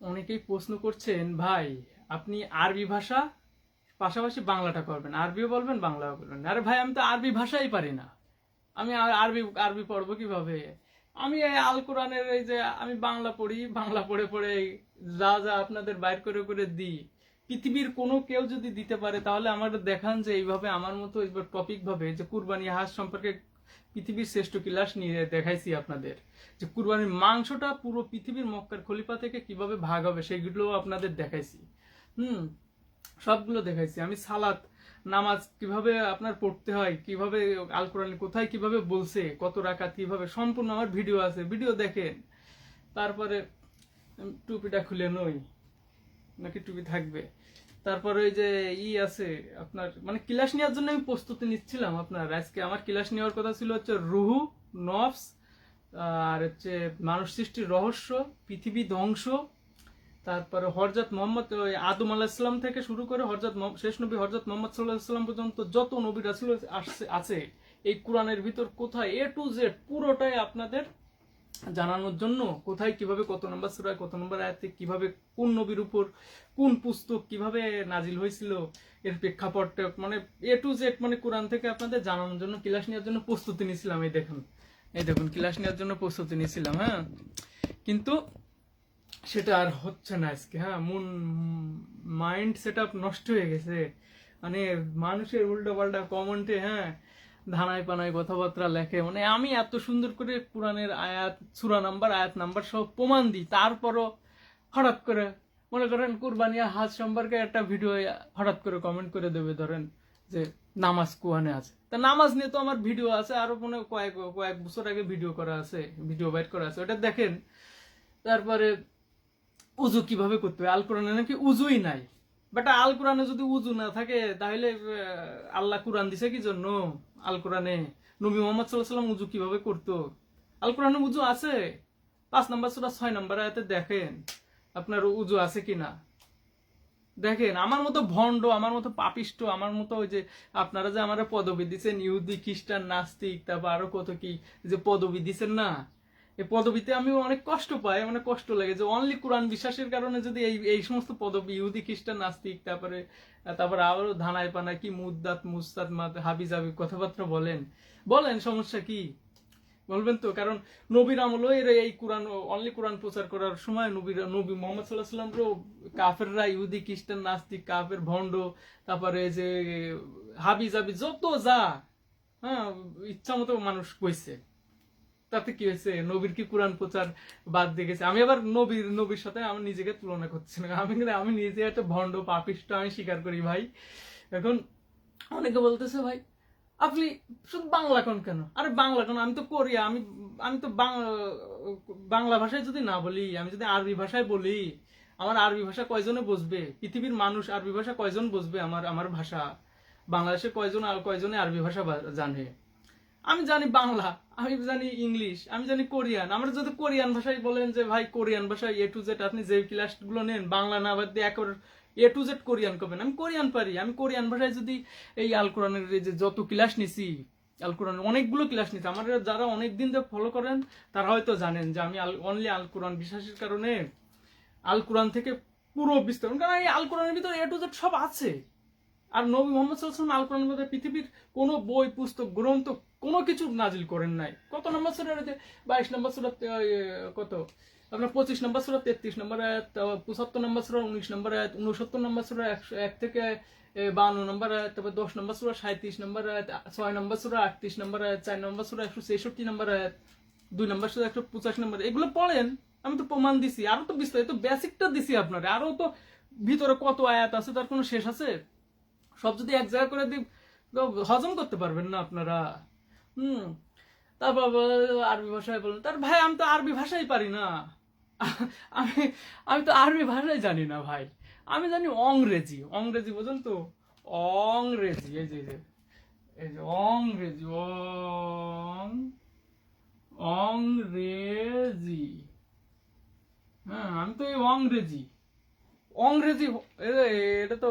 অনেকেই প্রশ্ন করছেন, ভাই আপনি আরবি ভাষা পাশাপাশি বাংলাটা করবেন, আরবিও বলবেন বাংলাও বলবেন। আরে ভাই, আমি তো আরবি ভাষাই পারি না। আমি আরবি আরবি পড়বো কিভাবে? আমি এই আল কোরআনের এই যে আমি বাংলা পড়ি, বাংলা পড়ে পড়ে এই যা যা আপনাদের বাইর করে করে দিই, পৃথিবীর কোনো কেউ যদি দিতে পারে তাহলে আমার দেখান যে এইভাবে আমার মতো এইবার টপিক ভাবে যে কুরবানি হাঁস সম্পর্কে পৃথিবীর শ্রেষ্ঠ ক্লাস নিয়ে দেখাইছি আপনাদের, যে কুরবানির মাংসটা পুরো পৃথিবীর মক্কার খলিফা থেকে কিভাবে ভাগ হবে সেগুলো আপনাদের দেখাইছি। হুম, সবগুলো দেখাইছি। আমি সালাত নামাজ কিভাবে আপনার পড়তে হয়, কিভাবে আল কোরআন কোথায় কিভাবে বলছে, কত রাকাত কিভাবে, সম্পূর্ণ আমার ভিডিও আছে, ভিডিও দেখেন। তারপরে টুপিটা খুলে নই নাকি টুপি থাকবে। তারপরে ওই যে আছে আপনার, মানে ক্লাস নেওয়ার জন্য আমি প্রস্তুতি নিচ্ছিলাম। আপনার আজকে আমার ক্লাস নেওয়ার কথা ছিল হচ্ছে রুহু, নফস, আর হচ্ছে মানুষ সৃষ্টির রহস্য, পৃথিবী ধ্বংস, তারপরে হযরত মোহাম্মদ ওই আদম আলাইহিস সালাম থেকে শুরু করে শেষ নবী হযরত মোহাম্মদ সাল্লাল্লাহু আলাইহি সাল্লাম পর্যন্ত যত নবী রাসূল আছে এই কোরআনের ভিতর কোথায় এ টু জেড পুরোটাই আপনাদের জানানোর জন্য, কোথায় কিভাবে কত নম্বর সূরায় কত নম্বর আয়াতে কিভাবে কোন নবীর উপর কোন পুস্তক কিভাবে নাজিল হয়েছিল এর প্রেক্ষাপটটা, মানে এ টু জেড, মানে কোরআন থেকে আপনাদের জানানোর জন্য ক্লাস নেওয়ার জন্য প্রস্তুতি নিয়েছিলাম। এই দেখুন ক্লাস নেওয়ার জন্য প্রস্তুতি নিয়েছিলাম। হ্যাঁ, কিন্তু সেটা আর হচ্ছে না আজকে। হ্যাঁ, মাইন্ড সেট আপ নষ্ট হয়ে গেছে। মানে মানুষের উল্টো পাল্টা কমেন্টে, হ্যাঁ, ধানায় পানায় কথাবার্তা লেখে, মানে আমি এত সুন্দর করে কোরআনের আয়াত, সূরা নাম্বার, আয়াত নাম্বার সব প্রমাণ দিই, তারপরও হঠাৎ করে মনে করেন কুরবানি আর হাজ সম্পর্কে একটা ভিডিও হঠাৎ করে কমেন্ট করে দেবে, ধরেন যে নামাজ কোরআনে আছে। তা নামাজ নিয়ে তো আমার ভিডিও আছে, আরো মনে হয় কয়েক বছর আগে ভিডিও বাইট করা আছে, ওটা দেখেন। তারপরে উজু কিভাবে করতে হবে, আল কোরআনে নাকি উজুই নাই। বাট আল কোরআনে যদি উজু না থাকে তাহলে আল্লাহ কোরআন দিছে কি জন্য? আল কোরআনে নবী মোহাম্মদ সাল্লাল্লাহু আলাইহি ওয়াসাল্লাম উজু কিভাবে করতো? আল কোরআনে উজু আছে। 5 নম্বর সূরা 6 নম্বর আয়াতে দেখেন আপনার উজু আছে কিনা। দেখেন, আমার মতো ভণ্ড, আমার মতো পাপিষ্ট, আমার মতো ওই যে আপনারা যে আমার পদবি দিচ্ছেন ইহুদি, খ্রিস্টান, নাস্তিক, তারপর আরো কত কি যে পদবি দিচ্ছেন না, এই পদবিতে আমি অনেক কষ্ট পাই, মানে কষ্ট লাগে যে অনলি কোরআন বিশ্বাসের কারণে যদি এই এই সমস্ত পদবি ইহুদি, খ্রিস্টান, নাস্তিক, তারপরে তারপরে আরো ধানায় পানায় কি মুদ্দাত, মুস্তাদ, হাবি জাবি কথাবার্তা বলেন, বলেন, সমস্যা কি? বলবেন তো। কারণ নবীর আমল এই কোরআন, অনলি কোরআন প্রচার করার সময় নবী মোহাম্মদ সাল্লাল্লাহু আলাইহি ওয়াসাল্লামকেও কাফেররা, ইহুদি, খ্রিস্টান, নাস্তিক, কাফের, ভণ্ড, তারপরে যে হাবি জাবি যত যা, হ্যাঁ, ইচ্ছা মতো মানুষ কইছে। তাতে কি হয়েছে? নবীর কি কোরআন প্রচার বাদ দিয়ে গেছে? আমি আবার নবীর সাথে আমি নিজেকে তুলনা করছি না। আমি নিজে একটা ভণ্ড পাপিষ্ট, আমি স্বীকার করি ভাই। এখন অনেকে বলতেছে, ভাই আপনি শুধু বাংলা কোন কেন? আরে বাংলা কেন, আমি তো কোরিয়া, আমি তো বাংলা ভাষায় যদি না বলি, আমি যদি আরবি ভাষায় বলি, আমার আরবি ভাষা কয়জনে বুঝবে? পৃথিবীর মানুষ আরবি ভাষা কয়জন বুঝবে? আমার ভাষা বাংলাদেশে কয়জনে আরবি ভাষা জানে? আমি জানি বাংলা, আমি জানি ইংলিশ, আমি জানি কোরিয়ান। আমরা যদি কোরিয়ান ভাষায় বলেন যে ভাই কোরিয়ান ভাষায় এ টু জেড আপনি যে ক্লাসগুলো নেন বাংলা না বাদ দিয়ে একবার এ টু জেড কোরিয়ান করবেন, আমি কোরিয়ান পারি। আমি কোরিয়ান ভাষায় যদি এই আল কোরআনের যে যত ক্লাস নিছি, আল কোরআনের অনেকগুলো ক্লাস নিছি, আমার যারা অনেক দিন ধরে ফলো করেন তারা হয়তো জানেন যে আমি অনলি আল কোরআন বিশ্বাসের কারণে আল কোরআন থেকে পুরো বিস্তারণ, কারণ এই আল কোরআনের ভিতরে এ টু জেড সব আছে। আর নবী মোহাম্মদ সাল্লাল্লাহু আলাইহি ওয়াসাল্লাম আল কোরআনের মধ্যে পৃথিবীর কোনো বই, পুস্তক, গ্রন্থ কোনো কিছু নাজিল করেন নাই। কত নম্বর সূরা? 22 নম্বর সূরা, কত আপনার 25 নম্বর সূরা, 33 নম্বর আয়াত, 75 নম্বর সূরা, 19 নম্বর আয়াত, 69 নম্বর সূরা, 101 থেকে 52 নম্বর আয়াত, তারপর 10 নম্বর সূরা, 37 নম্বর আয়াত, 6 নম্বর সূরা, 38 নম্বর আয়াত, 4 নম্বর সূরা, 163 নম্বর আয়াত, 2 নম্বর সূরা, 185 নম্বর। এগুলো পড়েন, আমি তো প্রমাণ দিছি। আরো তো বিস্তারিত বেসিকটা দিছি আপনারে, আরো তো ভিতরে কত আয়াত আছে তার কোনো শেষ আছে? সব যদি এক জায়গা করে দিই তো হজম করতে পারবেন না আপনারা। হুম, তারপর আরবি ভাষায় বলেন, তার ভাই আমি তো আরবি ভাষাই পারি না। আমি আমি তো আরবি ভাষাই জানি না ভাই। আমি জানি অংরেজি। অংরেজি বোঝেন তো? অংরেজি, এই যে অংরেজি, অংরেজি। হ্যাঁ, আমি তো এই অংরেজি অংরেজি এটা তো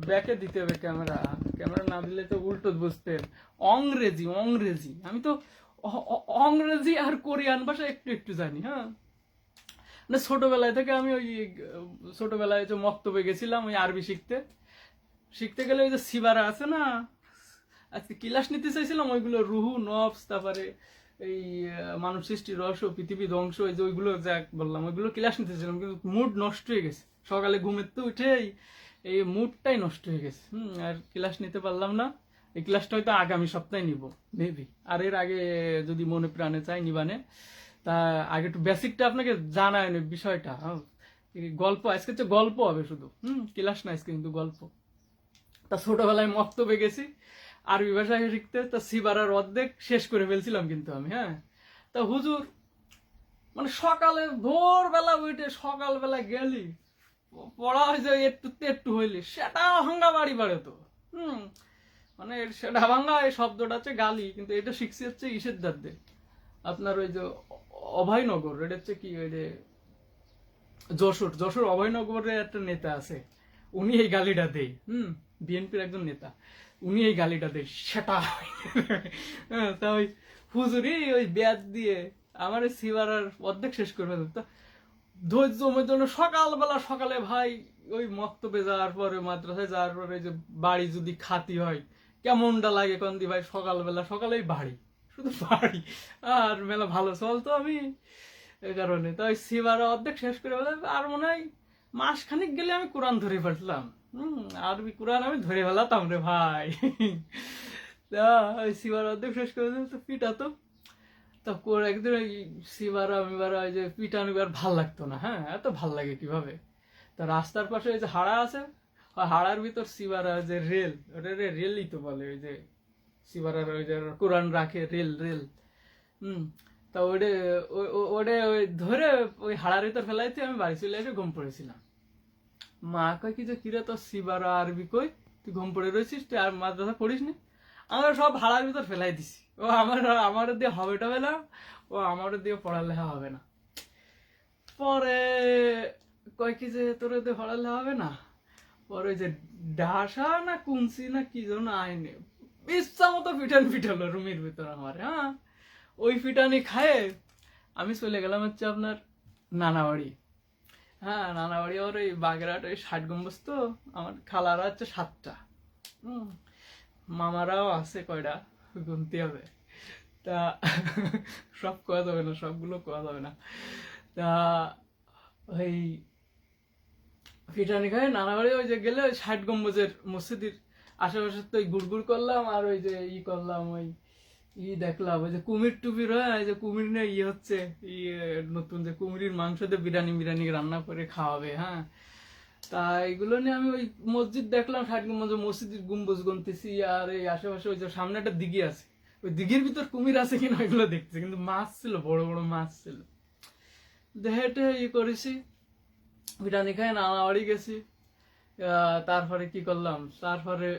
ব্যাকে দিতে হবে, ক্যামেরা ক্যামেরা না দিলে তো উল্টো বুঝতেন। অংরেজি আমি তো অংরেজি আর কোরিয়ান ভাষা একটু একটু জানি। হ্যাঁ, মানে ছোটবেলায় থেকে আমি ওই ছোটবেলায় যে মক্তবে গেছিলাম ওই আরবি শিখতে শিখতে গেলে ওই যে সিবারা আছে না, আজকে ক্লাস নিতে চাইছিলাম ওইগুলো রুহু নফস, তারপরে এই মানব সৃষ্টি রহস্য পৃথিবী ধ্বংস, এই যে ওইগুলো যা বললাম ওইগুলো ক্লাস নিতে চাইছিলাম, কিন্তু মুড নষ্ট হয়ে গেছে সকালে ঘুমের তো উঠেই এই মুডটাই নষ্ট হয়ে গেছে। আর ক্লাস নিতে পারলাম না। এই ক্লাসটা হয়তো আগামী সপ্তাহে নিব মেবি, আর এর আগে যদি মনে প্রাণে চাই নিবানে। তা আগে একটু বেসিকটা আপনাকে জানায় না বিষয়টা। এই গল্প আজকে হচ্ছে গল্প হবে শুধু, ক্লাস না আজকে কিন্তু গল্প। তা ছোটবেলায় মক্তবে গেছি আরবি ভাষা শিখতে, তা সিবারার অর্ধেক শেষ করে ফেলছিলাম কিন্তু আমি। হ্যাঁ, তা হুজুর মানে সকালে ভোরবেলা উঠে সকালবেলা গেলি পড়া হয়েছে একটু একটু হইলে সেটা ভাঙ্গা বাড়ি বাড়ে তো। মানে সেটা ভাঙ্গা এই শব্দটা হচ্ছে গালি, কিন্তু এটা শিখছি হচ্ছে ইসের দাঁতে আপনার ওই যে অভয়নগর, এটা হচ্ছে কি ওই যে যশোর অভয়নগরের একটা নেতা আছে, উনি এই গালিটা দেয়। বিএনপির একজন নেতা, উনি এই গালিটা দেয় সেটা। তা ওই হুজুরি ওই ব্যাদ দিয়ে আমার সিবারার অর্ধেক শেষ করে ফেলত। ধৈর্য জন্য সকালে ভাই ওই মক্তবে যাওয়ার পরে মাদ্রাসায় যাওয়ার পরে যে বাড়ি যদি খাতি হয় কেমনটা লাগে কন্দি ভাই, সকালেই বাড়ি, শুধু বাড়ি। আর মেলা ভালো চলতো আমি এই কারণে। তো ওই সিবারা অর্ধেক শেষ করে ফেলে, আর মনে হয় মাসখানিক গেলে আমি কোরআন ধরে ফেললাম। আরবি কোরআন আমি ধরে ফেলাতাম রে ভাই। তা ওই সিবারা অর্ধেক শেষ করে দিল তো পিটা তো। তা একদিন ওই সিবারা মিবারা ওই যে পিটানো আর ভাল লাগতো না। হ্যাঁ, এত ভাল লাগে কিভাবে? তা রাস্তার পাশে ওই যে হাড়া আছে, হাড়ার ভিতর সিবারা যে রেল, ওটা রেলই তো বলে, ওই যে সিবারার ওই যে কোরআন রাখে রেল। তা ওটা ওই ধরে ওই হাড়ার ভিতর ফেলাইতে আমি বাড়ি চলে এসে ঘুম পড়েছিলাম। মা কয় কি যে কিরে তোর সিবারা আরবি কই, তুই ঘুম পড়ে রয়েছিস, তুই আর মাদ্রাসা পড়িস নি? আমরা সব হাড়ার ভিতর ফেলাই দিছি, ও আমার দিয়ে হবে টবে না, ও আমার দিয়ে পড়ালেখা হবে না। পরে কয় কি যে তোর দিয়ে পড়ালেখা হবে না, পরে যে ডাসা না কুঞ্চি না কি যেন আইনে ইচ্ছা মতো পিটালো রুমের ভিতর আমার। হ্যাঁ, ওই পিটানি খায়ে আমি চলে গেলাম হচ্ছে আপনার নানাবাড়ি। হ্যাঁ, নানাবাড়ি ওর ওই বাগেরহাট ওই 60 গম্বুজ তো, আমার খালারা হচ্ছে 7টা, মামারাও আছে কয়টা গুনতে হবে। তা সব কোয়া যাবে না, সবগুলো কোয়া যাবে না। তা ওই ফিটানি খায় নানাবাড়ি ওই যে গেলে 60 গম্বুজের মসজিদের আশেপাশে তো গুড় করলাম, আর ওই যে করলাম ওই দেখলাম ওই যে কুমির টুপির হয়, ওই যে কুমির নিয়ে হচ্ছে নতুন যে কুমিরের মাংস দিয়ে বিরিয়ানি রান্না করে খাওয়াবে। হ্যাঁ, তা এগুলো নিয়ে আমি ওই মসজিদ দেখলাম, 60 গম্বুজের মসজিদের গম্বুজ গুনতেছি, আর এই আশেপাশে ওই যে সামনে একটা দিঘি আছে, ওই দিঘির ভিতর কুমির আছে কিনা ওইগুলো দেখতেছি, কিন্তু মাছ ছিল, বড় বড় মাছ ছিল। দেহেটে করেছি, বিরিয়ানি খাই নানাবাড়ি গেছি। তারপরে কি করলাম, তারপরে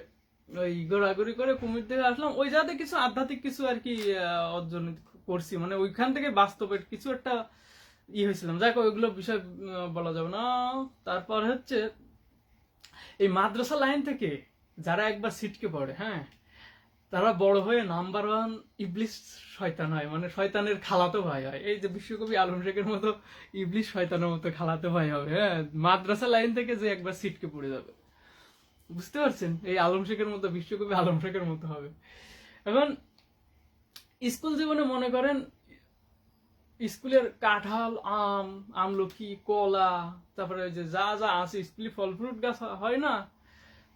ওই ঘোরাঘুরি করে কুমির থেকে আসলাম। ওই যাতে কিছু আধ্যাত্মিক কিছু আর কি অর্জন করছি, মানে ওইখান থেকে বাস্তবের কিছু একটা হয়েছিলাম, যাক ওইগুলো বিষয় বলা যাবে না। তারপর হচ্ছে এই মাদ্রাসা লাইন থেকে যারা একবার ছিটকে পড়ে, হ্যাঁ, তারা বড় হয়ে নাম্বার 1 ইবলিস শয়তান হয়, মানে শয়তানের খালাতো ভাই হয়। এই যে বিশ্বকবি আলম শেখের মতো ইবলিস শয়তানের মতো খালাতো ভাই হবে। হ্যাঁ, মাদ্রাসা লাইন থেকে যে একবার ছিটকে পড়ে যাবে, বুঝতে পারছেন? এই আলম শেখের মতো, বিশ্বকবি আলম শেখের মতো হবে। এখন স্কুল জীবনে মনে করেন স্কুলের কাঁঠাল, আমলকি, কলা, তারপরে ওই যে যা যা আছে স্কুলে ফল ফ্রুট গাছ হয় না,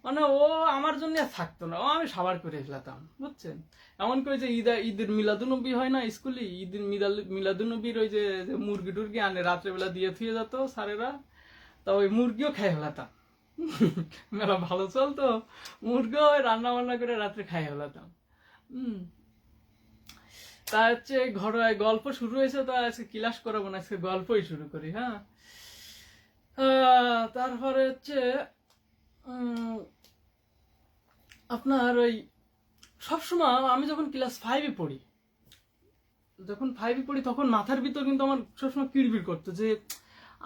মানে ও আমার জন্য থাকতো না, ও আমি সাবার করে ফেলাতাম, বুঝছেন? এমন করে যে ঈদের মিলাদুনবী হয় না স্কুলে, ঈদের মিলাদুনবীর ওই যে মুরগি টুরগি আনে রাত্রেবেলা দিয়ে থুয়ে যেত স্যারেরা, তা ওই মুরগিও খাই ফেলাতাম। মেলা ভালো চলতো, মুরগিও রান্না বান্না করে রাত্রে খাই ফেলাতাম। তা হচ্ছে ঘরোয়া গল্প শুরু হয়েছে, তা আজকে ক্লাস করাবো না, আজকে গল্পই শুরু করি। হ্যাঁ, তারপরে হচ্ছে আপনার ওই সবসময় আমি যখন ক্লাস 5-এ পড়ি, তখন মাথার ভিতর কিন্তু আমার সবসময় কিড়বিড় করতো যে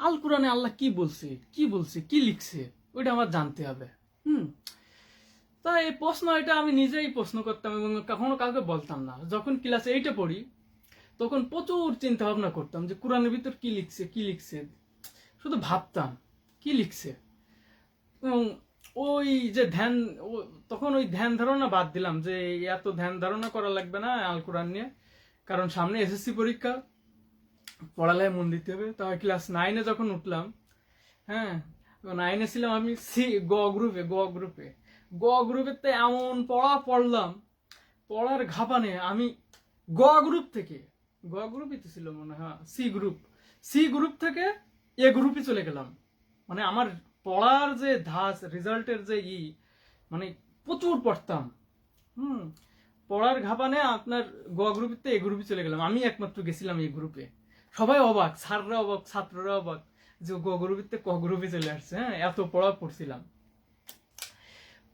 আল কোরআনে আল্লাহ কি বলছে, কি লিখছে, ওইটা আমার জানতে হবে। তা এই প্রশ্ন এটা আমি নিজেই প্রশ্ন করতাম এবং কখনো কাউকে বলতাম না। যখন ক্লাস 8-এ পড়ি তখন প্রচুর চিন্তা ভাবনা করতাম যে কোরআনের ভিতর কি লিখছে, শুধু ভাবতাম কি লিখছে। এবং ওই যে ধ্যান তখন ওই ধ্যান ধারণা বাদ দিলাম যে এত ধ্যান ধারণা করা লাগবে না আল কোরআন নিয়ে, কারণ সামনে এসএসসি পরীক্ষা, পড়ালেখায় মন দিতে হবে। তাই ক্লাস 9-এ যখন উঠলাম, হ্যাঁ 9-এ ছিলাম আমি গ গ্রুপে তো এমন পড়া পড়লাম, পড়ার ঘাপানে আমি গ্রুপ থেকে, গ্রুপই তো ছিল মনে হয়, সি গ্রুপ থেকে গ্রুপে চলে গেলাম। মানে আমার পড়ার যে ধাস, রেজাল্টের যে মানে প্রচুর পড়তাম। পড়ার ঘাপানে আপনার গ্রুপে গ্রুপে চলে গেলাম। আমি একমাত্র গেছিলাম এই গ্রুপে। সবাই অবাক, স্যাররা অবাক, ছাত্ররা অবাক যে গ্রুপে গ্রুপে চলে আসছে। হ্যাঁ, এত পড়া পড়ছিলাম।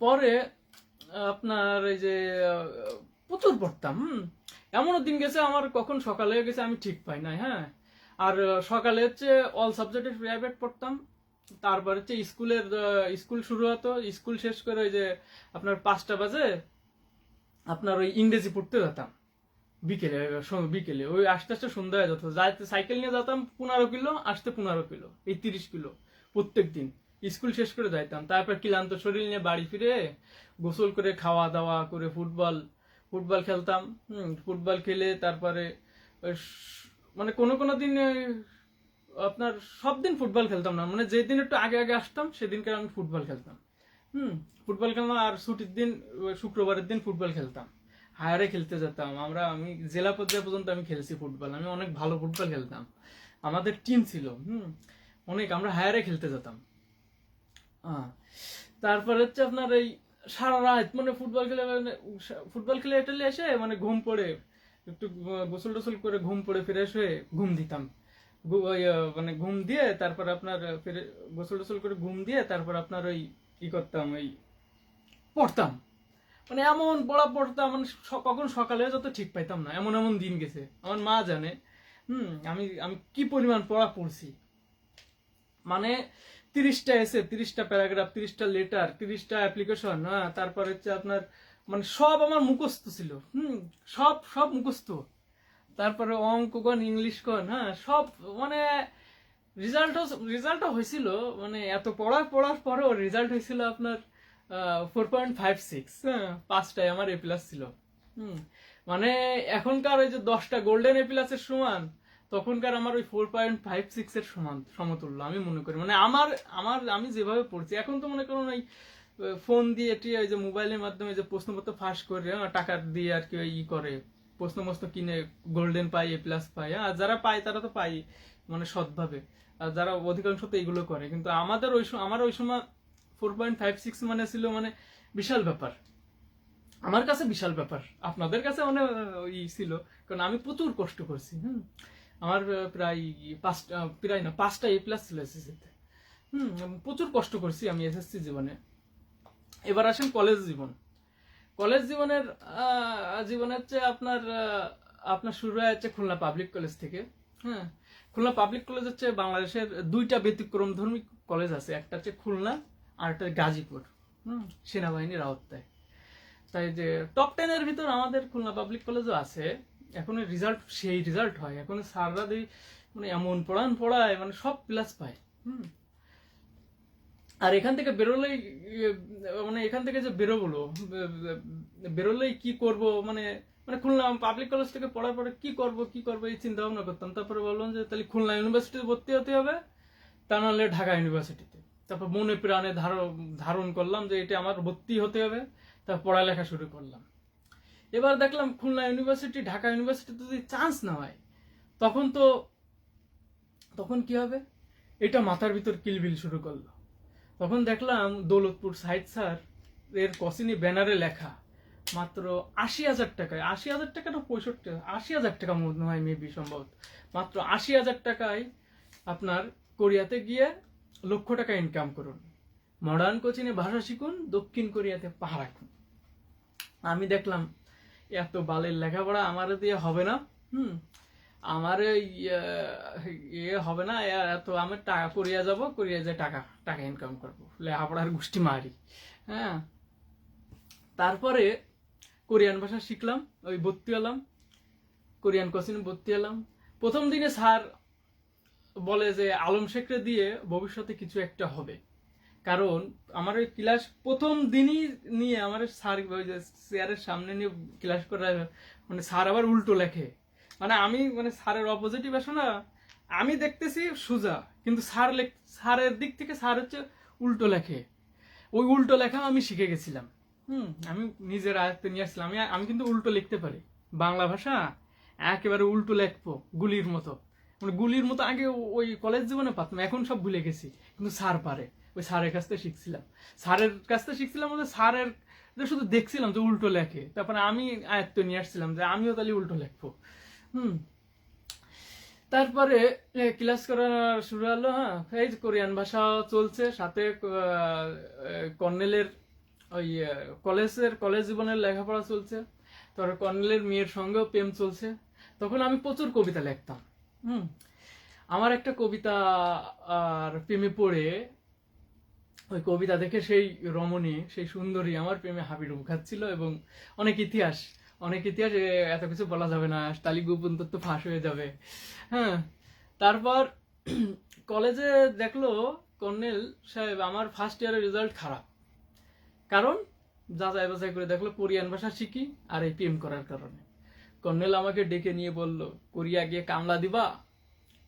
পরে আপনার এই যে প্রচুর পড়তাম। এমনও দিন গেছে আমার কখন সকালে হয়ে গেছে আমি ঠিক পাই নাই। হ্যাঁ, আর সকালে হচ্ছে অল সাবজেক্টের প্রাইভেট পড়তাম। তারপর হচ্ছে স্কুল শুরু হতো, স্কুল শেষ করে ওই যে আপনার 5টা বাজে আপনার ওই ইংরেজি পড়তে যেতাম। বিকেলে ওই আস্তে আস্তে সন্ধ্যা হয়ে যেত। যাইতে সাইকেল নিয়ে যেতাম 15 কিলো, আসতে 15 কিলো, এই 30 কিলো প্রত্যেক দিন। স্কুল শেষ করে যাইতাম, তারপর ক্লান্ত শরীর নিয়ে বাড়ি ফিরে গোসল করে খাওয়া দাওয়া করে ফুটবল খেলতাম। ফুটবল খেলে তারপরে মানে কোনো দিন আপনার সব দিন ফুটবল খেলতাম না, মানে যেদিন একটু আগে আগে আসতাম সেদিনকে আমি ফুটবল খেলতাম। ফুটবল খেলতাম। আর ছুটির দিন শুক্রবারের দিন ফুটবল খেলতাম, হায়ারে খেলতে যেতাম। আমি জেলা পর্যায়ে পর্যন্ত আমি খেলছি ফুটবল। আমি অনেক ভালো ফুটবল খেলতাম, আমাদের টিম ছিল অনেক, আমরা হায়ারে খেলতে যেতাম। তারপর হচ্ছে আপনার এই সারা রাত মানে ফুটবল খেলে টেলে এসে মানে ঘুম পড়ে, একটু গোসল টোসল করে ঘুম পড়ে ফ্রেশ হয়ে ঘুম দিতাম। মানে ঘুম দিয়ে তারপর আপনার গোসল টোসল করে ঘুম দিয়ে তারপর আপনার ওই করতাম, ওই পড়তাম। মানে এমন পড়তাম, মানে কখন সকালে যত ঠিক পাইতাম না, এমন এমন দিন গেছে আমার মা জানে। আমি আমি কি পরিমাণ পড়া পড়ছি, মানে 30টা এসে, 30টা প্যারাগ্রাফ, 30টা লেটার, 30টা অ্যাপ্লিকেশন। হ্যাঁ, তারপর হচ্ছে আপনার মানে সব আমার মুখস্থ ছিল। সব মুখস্থ। তারপরে অঙ্ক কন, ইংলিশ কন, হ্যাঁ সব, মানে রেজাল্টও হয়েছিল, মানে এত পড়ার পরেও রেজাল্ট হয়েছিল আপনার 4.56। হ্যাঁ, 5টায় আমার A+ ছিল। মানে এখনকার ওই যে 10টা গোল্ডেন A+ এর সমান, তখনকার আমার ওই 4.56 এর সমতুল্য আমি মনে করি। মানে আমি যেভাবে পড়ছি এখন তো মনে করুন ওই ফোন দিয়ে ওই যে মোবাইলের মাধ্যমে যে প্রশ্নপত্র ফাঁস করে টাকা দিয়ে আর কি করে প্রশ্ন কিনে গোল্ডেন পাই, A+ পাই। আর যারা পায় তারা তো পাই মানে সৎভাবে, আর যারা অধিকাংশ তো এইগুলো করে। কিন্তু আমার ওই সময় 4.56 মানে ছিল মানে বিশাল ব্যাপার, আমার কাছে বিশাল ব্যাপার, আপনাদের কাছে মানে ওই ছিল, কারণ আমি প্রচুর কষ্ট করছি। আমার প্রায় 5টা A+ ছিল এসএসসিতে। প্রচুর কষ্ট করছি আমি এসএসসি জীবনে। এবার আসেন কলেজ জীবনের হচ্ছে আপনার শুরু হয়েছে খুলনা পাবলিক কলেজ থেকে। হ্যাঁ, খুলনা পাবলিক কলেজ হচ্ছে বাংলাদেশের 2টা ব্যতিক্রমধর্মী কলেজ আছে, একটা হচ্ছে খুলনা আর একটা গাজীপুর, সেনাবাহিনীর আওতায়। তাই যে টপ 10-এর ভিতর আমাদের খুলনা পাবলিক কলেজও আছে। এখন সেই রেজাল্ট হয়, এখন স্যাররা মানে এমন পড়ায় মানে সব প্লাস পায়। আর এখান থেকে বেরোলেই মানে এখান থেকে যে বেরোলেই কি করব, মানে খুলনা পাবলিক কলেজ থেকে পড়ার পরে কি করব এই চিন্তা ভাবনা করতাম। তারপরে বললাম যে তাহলে খুলনা ইউনিভার্সিটিতে ভর্তি হতে হবে, তা নাহলে ঢাকা ইউনিভার্সিটিতে। তারপর মনে প্রাণে ধারণ করলাম যে এটা আমার ভর্তি হতে হবে। তারপর পড়ালেখা শুরু করলাম। এবার দেখলাম খুলনা ইউনিভার্সিটি, ঢাকা ইউনিভার্সিটিতে যদি চান্স না হয় তখন কি হবে, এটা মাথার ভিতর কিলবিল শুরু করলো। তখন দেখলাম দৌলতপুর সাইদ স্যার এর কসিনি ব্যানারে লেখা মাত্র 80,000 টাকায়, 80,000 টাকা না 80,000 টাকা মনে হয় মেবি, সম্ভবত মাত্র 80,000 টাকায় আপনার কোরিয়াতে গিয়ে 1,00,000 টাকা ইনকাম করুন, মডার্ন কোচিনে ভাষা শিখুন, দক্ষিণ কোরিয়াতে পাহাড় রাখুন। আমি দেখলাম এত বালের লেখাপড়া আমার দিয়ে হবে না। আমার হবে না এত, আমি টাকা কোরিয়া যাব, কোরিয়া যে টাকা ইনকাম করবো, লেখাপড়ার গোষ্ঠী মারি। হ্যাঁ, তারপরে কোরিয়ান ভাষা শিখলাম, ভর্তি হলাম কোরিয়ান কোচিনে ভর্তি হলাম। প্রথম দিনে স্যার বলে যে আলম শেখরে দিয়ে ভবিষ্যতে কিছু একটা হবে। কারণ আমার ওই ক্লাস প্রথম দিনই নিয়ে আমার স্যার ওই যে চেয়ারের সামনে নিয়ে ক্লাস করে, মানে স্যার আবার উল্টো লেখে। মানে আমি মানে স্যারের অপোজিটিভ আসে না, আমি দেখতেছি সোজা, কিন্তু স্যারের দিক থেকে স্যার হচ্ছে উল্টো লেখে। ওই উল্টো লেখা আমি শিখে গেছিলাম। আমি নিজের আয়ত্তে নিয়ে আসছিলাম। আমি কিন্তু উল্টো লিখতে পারি, বাংলা ভাষা একেবারে উল্টো লেখবো গুলির মতো। মানে গুলির মতো আগে ওই কলেজ জীবনে পারতাম, এখন সব ভুলে গেছি, কিন্তু স্যার পারে। ওই স্যারের কাছ থেকে শিখছিলাম, মানে স্যারের শুধু দেখছিলাম যে উল্টো লেখে, তারপরে আমি আয়ত্ত নিয়ে আসছিলাম যে আমিও তাহলে উল্টো লেখবো। তারপরে ক্লাস করা শুরু হলো। হ্যাঁ, এই যে কোরিয়ান ভাষা চলছে, সাথে কর্নেলের ওই কলেজ জীবনের লেখাপড়া চলছে। তারপরে কর্নেলের মেয়ের সঙ্গেও প্রেম চলছে। তখন আমি প্রচুর কবিতা লিখতাম। আমার একটা কবিতা আর প্রেমে পড়ে, ওই কবিতা দেখে সেই রমণী, সেই সুন্দরী আমার প্রেমে হাবিডুব খাচ্ছিল। এবং অনেক ইতিহাস, এত কিছু বলা যাবে না, তালি গোপন তথ্য ফাঁস হয়ে যাবে। হ্যাঁ, তারপর কলেজে দেখলো কর্নেল সাহেব আমার ফার্স্ট ইয়ারের রেজাল্ট খারাপ। কারণ যাচাই বাছাই করে দেখলো কোরিয়ান ভাষা শিখি আর এই প্রেম করার কারণে। কর্নেল আমাকে ডেকে নিয়ে বলল, কোরিয়া গিয়ে কামলা দিবা?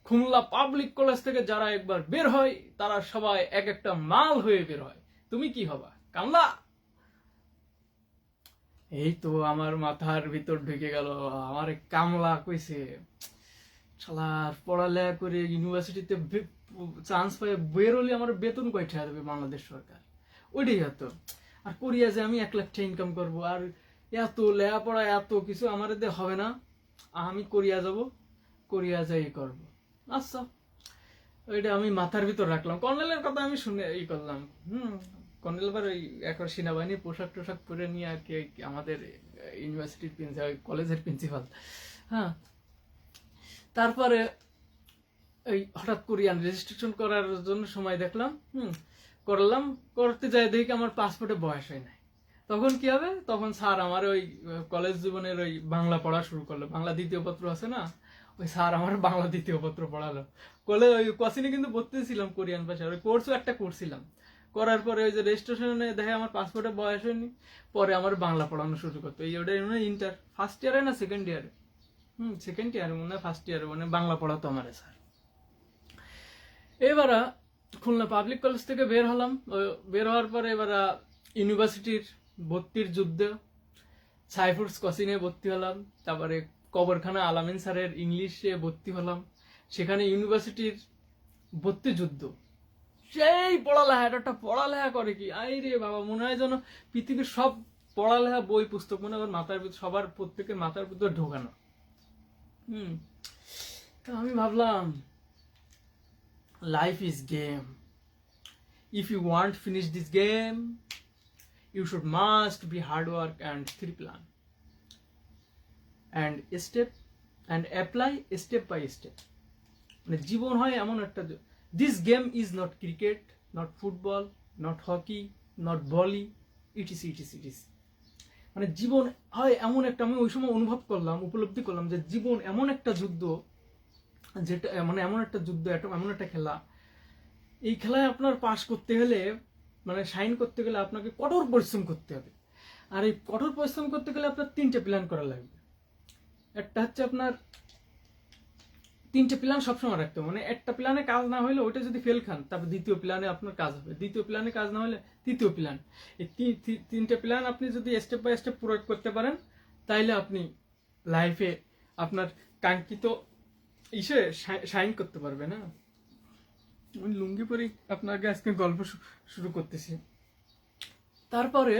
খুলনা পাবলিক কলেজ থেকে যারা একবার বের হয় তারা সবাই এক একটা মাল হয়ে বের হয়, তুমি কি হবা? কামলা? এই তো আমার মাথার ভিতর ঢুকে গেল, আমার কামলা কইছে। শালার পড়ালেখা করে ইউনিভার্সিটিতে চান্স পাই বের হলে আমার বেতন কয়টা দেবে বাংলাদেশ সরকার, ওইটাই হতো। আর কোরিয়া যে আমি 1 লাখ টাকা ইনকাম করবো, আর এত লেখাপড়া এত কিছু আমার এতে হবে না, আমি কোরিয়া যাব, কোরিয়া যাই করব। আচ্ছা, ওইটা আমি মাথার ভিতর রাখলাম। কর্নেলের কথা আমি শুনে করলাম। কর্নেল আবার ওই একবার সেনাবাহিনীর পোশাক টোশাক পরে নিয়ে আর কি আমাদের ইউনিভার্সিটির প্রিন্সিপাল, কলেজের প্রিন্সিপাল। হ্যাঁ, তারপরে এই হঠাৎ কোরিয়ান রেজিস্ট্রেশন করার জন্য সময় দেখলাম, করতে যাই দেখি আমার পাসপোর্টে বয়স হয় নাই। তখন কি হবে? তখন স্যার আমার ওই কলেজ জীবনের ওই বাংলা পড়া শুরু করলো। বাংলা দ্বিতীয় পত্র আছে না, ওই স্যার আমার বাংলা দ্বিতীয় পত্র পড়ালো। ওই কোচিনে কিন্তু ভর্তি ছিলাম কোরিয়ান ভাষার, ওই কোর্সও একটা করছিলাম। করার পরে ওই যে রেজিস্ট্রেশনে দেখে আমার পাসপোর্টে বয়স হয়নি, পরে আমার বাংলা পড়ানো শুরু করতো। এই ওটা ইন্টার ফার্স্ট ইয়ারে না সেকেন্ড ইয়ারে, সেকেন্ড ইয়ারে মনে হয়, ফার্স্ট ইয়ারে মানে বাংলা পড়াতো আমার স্যার। এবার খুলনা পাবলিক কলেজ থেকে বের হলাম। বের হওয়ার পরে এবার ইউনিভার্সিটির ভর্তির যুদ্ধে সাইফুরস কোচিনে ভর্তি হলাম। তারপরে কবরখানা আলামিন স্যারের ইংলিশে ভর্তি হলাম। সেখানে ইউনিভার্সিটির ভর্তি যুদ্ধ, সেই পড়ালেখা, একটা পড়ালেখা করে কি আই রে বাবা, মনে হয় যেন পৃথিবীর সব পড়ালেখা বই পুস্তক মনে হয় মাথার ভিতর, সবার প্রত্যেকের মাথার ভিতর ঢোকানো। তা আমি ভাবলাম, life is game. If you want to finish this game, you should must be hard work and plan and step and apply step by step. মানে জীবন হয় এমন একটা, this game is not cricket, not football, not hockey, not volley, etc. মানে জীবন হয় এমন একটা, আমি ওই সময় উপলব্ধি করলাম যে জীবন এমন একটা যুদ্ধ, যেটা মানে এমন একটা যুদ্ধ, এমন একটা খেলা, এই খেলায় আপনার পাস করতে হলে, মানে সাইন করতে গেলে আপনাকে কঠোর পরিশ্রম করতে হবে। আর এই কঠোর পরিশ্রম করতে গেলে আপনার 3টে প্ল্যান করা লাগবে। একটা হচ্ছে আপনার 3টে প্ল্যান সবসময় রাখতে হবে, মানে একটা প্ল্যানে কাজ না হলে ওইটা যদি ফেল খান, তারপর দ্বিতীয় প্ল্যানে আপনার কাজ হবে, দ্বিতীয় প্ল্যানে কাজ না হলে তৃতীয় প্ল্যান। এই 3টে প্ল্যান আপনি যদি স্টেপ বাই স্টেপ প্রয়োগ করতে পারেন, তাইলে আপনি লাইফে আপনার কাঙ্ক্ষিত ইসে সাইন করতে পারবেন। হ্যাঁ, আমি লুঙ্গি পরে আপনাকে আজকে গল্প শুরু করতেছি। তারপরে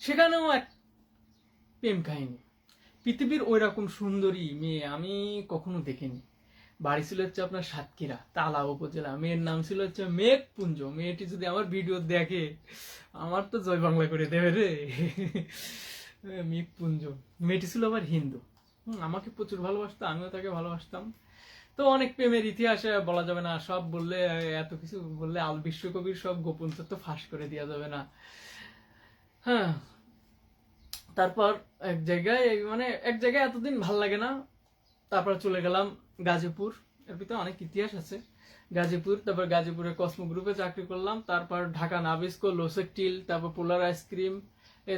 সেখানেও এক প্রেম কাহিনী। পৃথিবীর ওই রকম সুন্দরী মেয়ে আমি কখনো দেখিনি। বাড়ি ছিল হচ্ছে আপনার সাতক্ষীরা তালা উপজেলা। মেয়ের নাম ছিল হচ্ছে মেঘপুঞ্জ। মেয়েটি যদি আমার ভিডিও দেখে, আমার তো জয় বাংলা করে দেবে রে। মেঘপুঞ্জ। মেয়েটি ছিল আবার হিন্দু। আমাকে প্রচুর ভালোবাসতো, আমিও তাকে ভালোবাসতাম। তো অনেক প্রেমের ইতিহাসে বলা যাবে না, সব বললে, এত কিছু বললে বিশ্বকবির সব গোপন তথ্য ফাঁস করে দেওয়া যাবে না। হ্যাঁ, তারপর এক জায়গায় এতদিন ভাল লাগে না, তারপর চলে গেলাম গাজীপুর। এর ভিতরে অনেক ইতিহাস আছে। গাজীপুর, তারপর গাজীপুরে কসমো গ্রুপে চাকরি করলাম, তারপর ঢাকা নাবিস্কো, লোসেকটিল, তারপর পোলার আইসক্রিম এ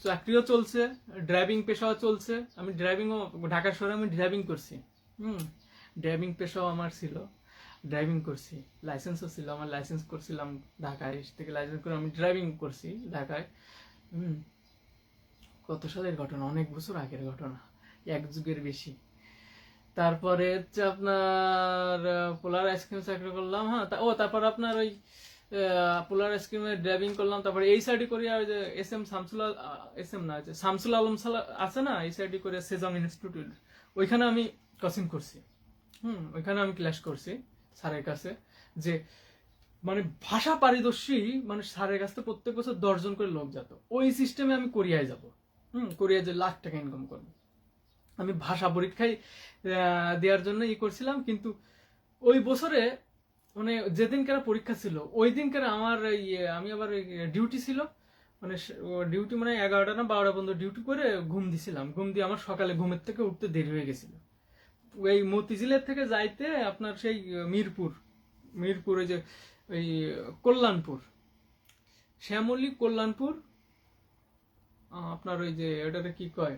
চাকরিও চলছে, ড্রাইভিং পেশাও চলছে। আমি ড্রাইভিংও ঢাকা শহরে আমি ড্রাইভিং করছি। ড্রাইভিং পেশাও আমার ছিল, ড্রাইভিং করছি, লাইসেন্সও ছিল আমার, লাইসেন্স করছিলাম ঢাকায় থেকে, লাইসেন্স করে আমি ড্রাইভিং করছি ঢাকায়। কত সালের ঘটনা, অনেক বছর আগের ঘটনা, এক যুগের বেশি। তারপরে হচ্ছে আপনার পোলার আইসক্রিম চাকরি করলাম। হ্যাঁ, তারপর আপনার ওই পোলার আইসক্রিমে ড্রাইভিং করলাম। তারপরে এই সাইডে করি ওই যে শামসুল আলম আছে না, এই সাইডে করে সেজং ইনস্টিটিউট, ওইখানে আমি কোচিং করছি। ওইখানে আমি ক্লাস করছি স্যারের কাছে, যে মানে ভাষা পারদর্শী মানে স্যারের কাছে প্রত্যেক বছর 10 জন করে লোক যেত, ওই সিস্টেমে আমি কোরিয়ায় যাব। কোরিয়ায় যে লাখ টাকা ইনকাম করবো। আমি ভাষা পরীক্ষায় দেওয়ার জন্য করছিলাম, কিন্তু ওই বছরে মানে যেদিনকার পরীক্ষা ছিল ওই দিনকার আমার আমি আবার ডিউটি ছিল, মানে ডিউটি মানে 11টা না 12টা পর্যন্ত ডিউটি করে ঘুম দিছিলাম। ঘুম দিয়ে আমার সকালে ঘুমের থেকে উঠতে দেরি হয়ে গেছিল। এই মতিঝিলের থেকে যাইতে আপনার সেই মিরপুর ওই যে ওই কল্যাণপুর, শ্যামলী কল্যাণপুর, আপনার ওই যে ওটাতে কি কয়,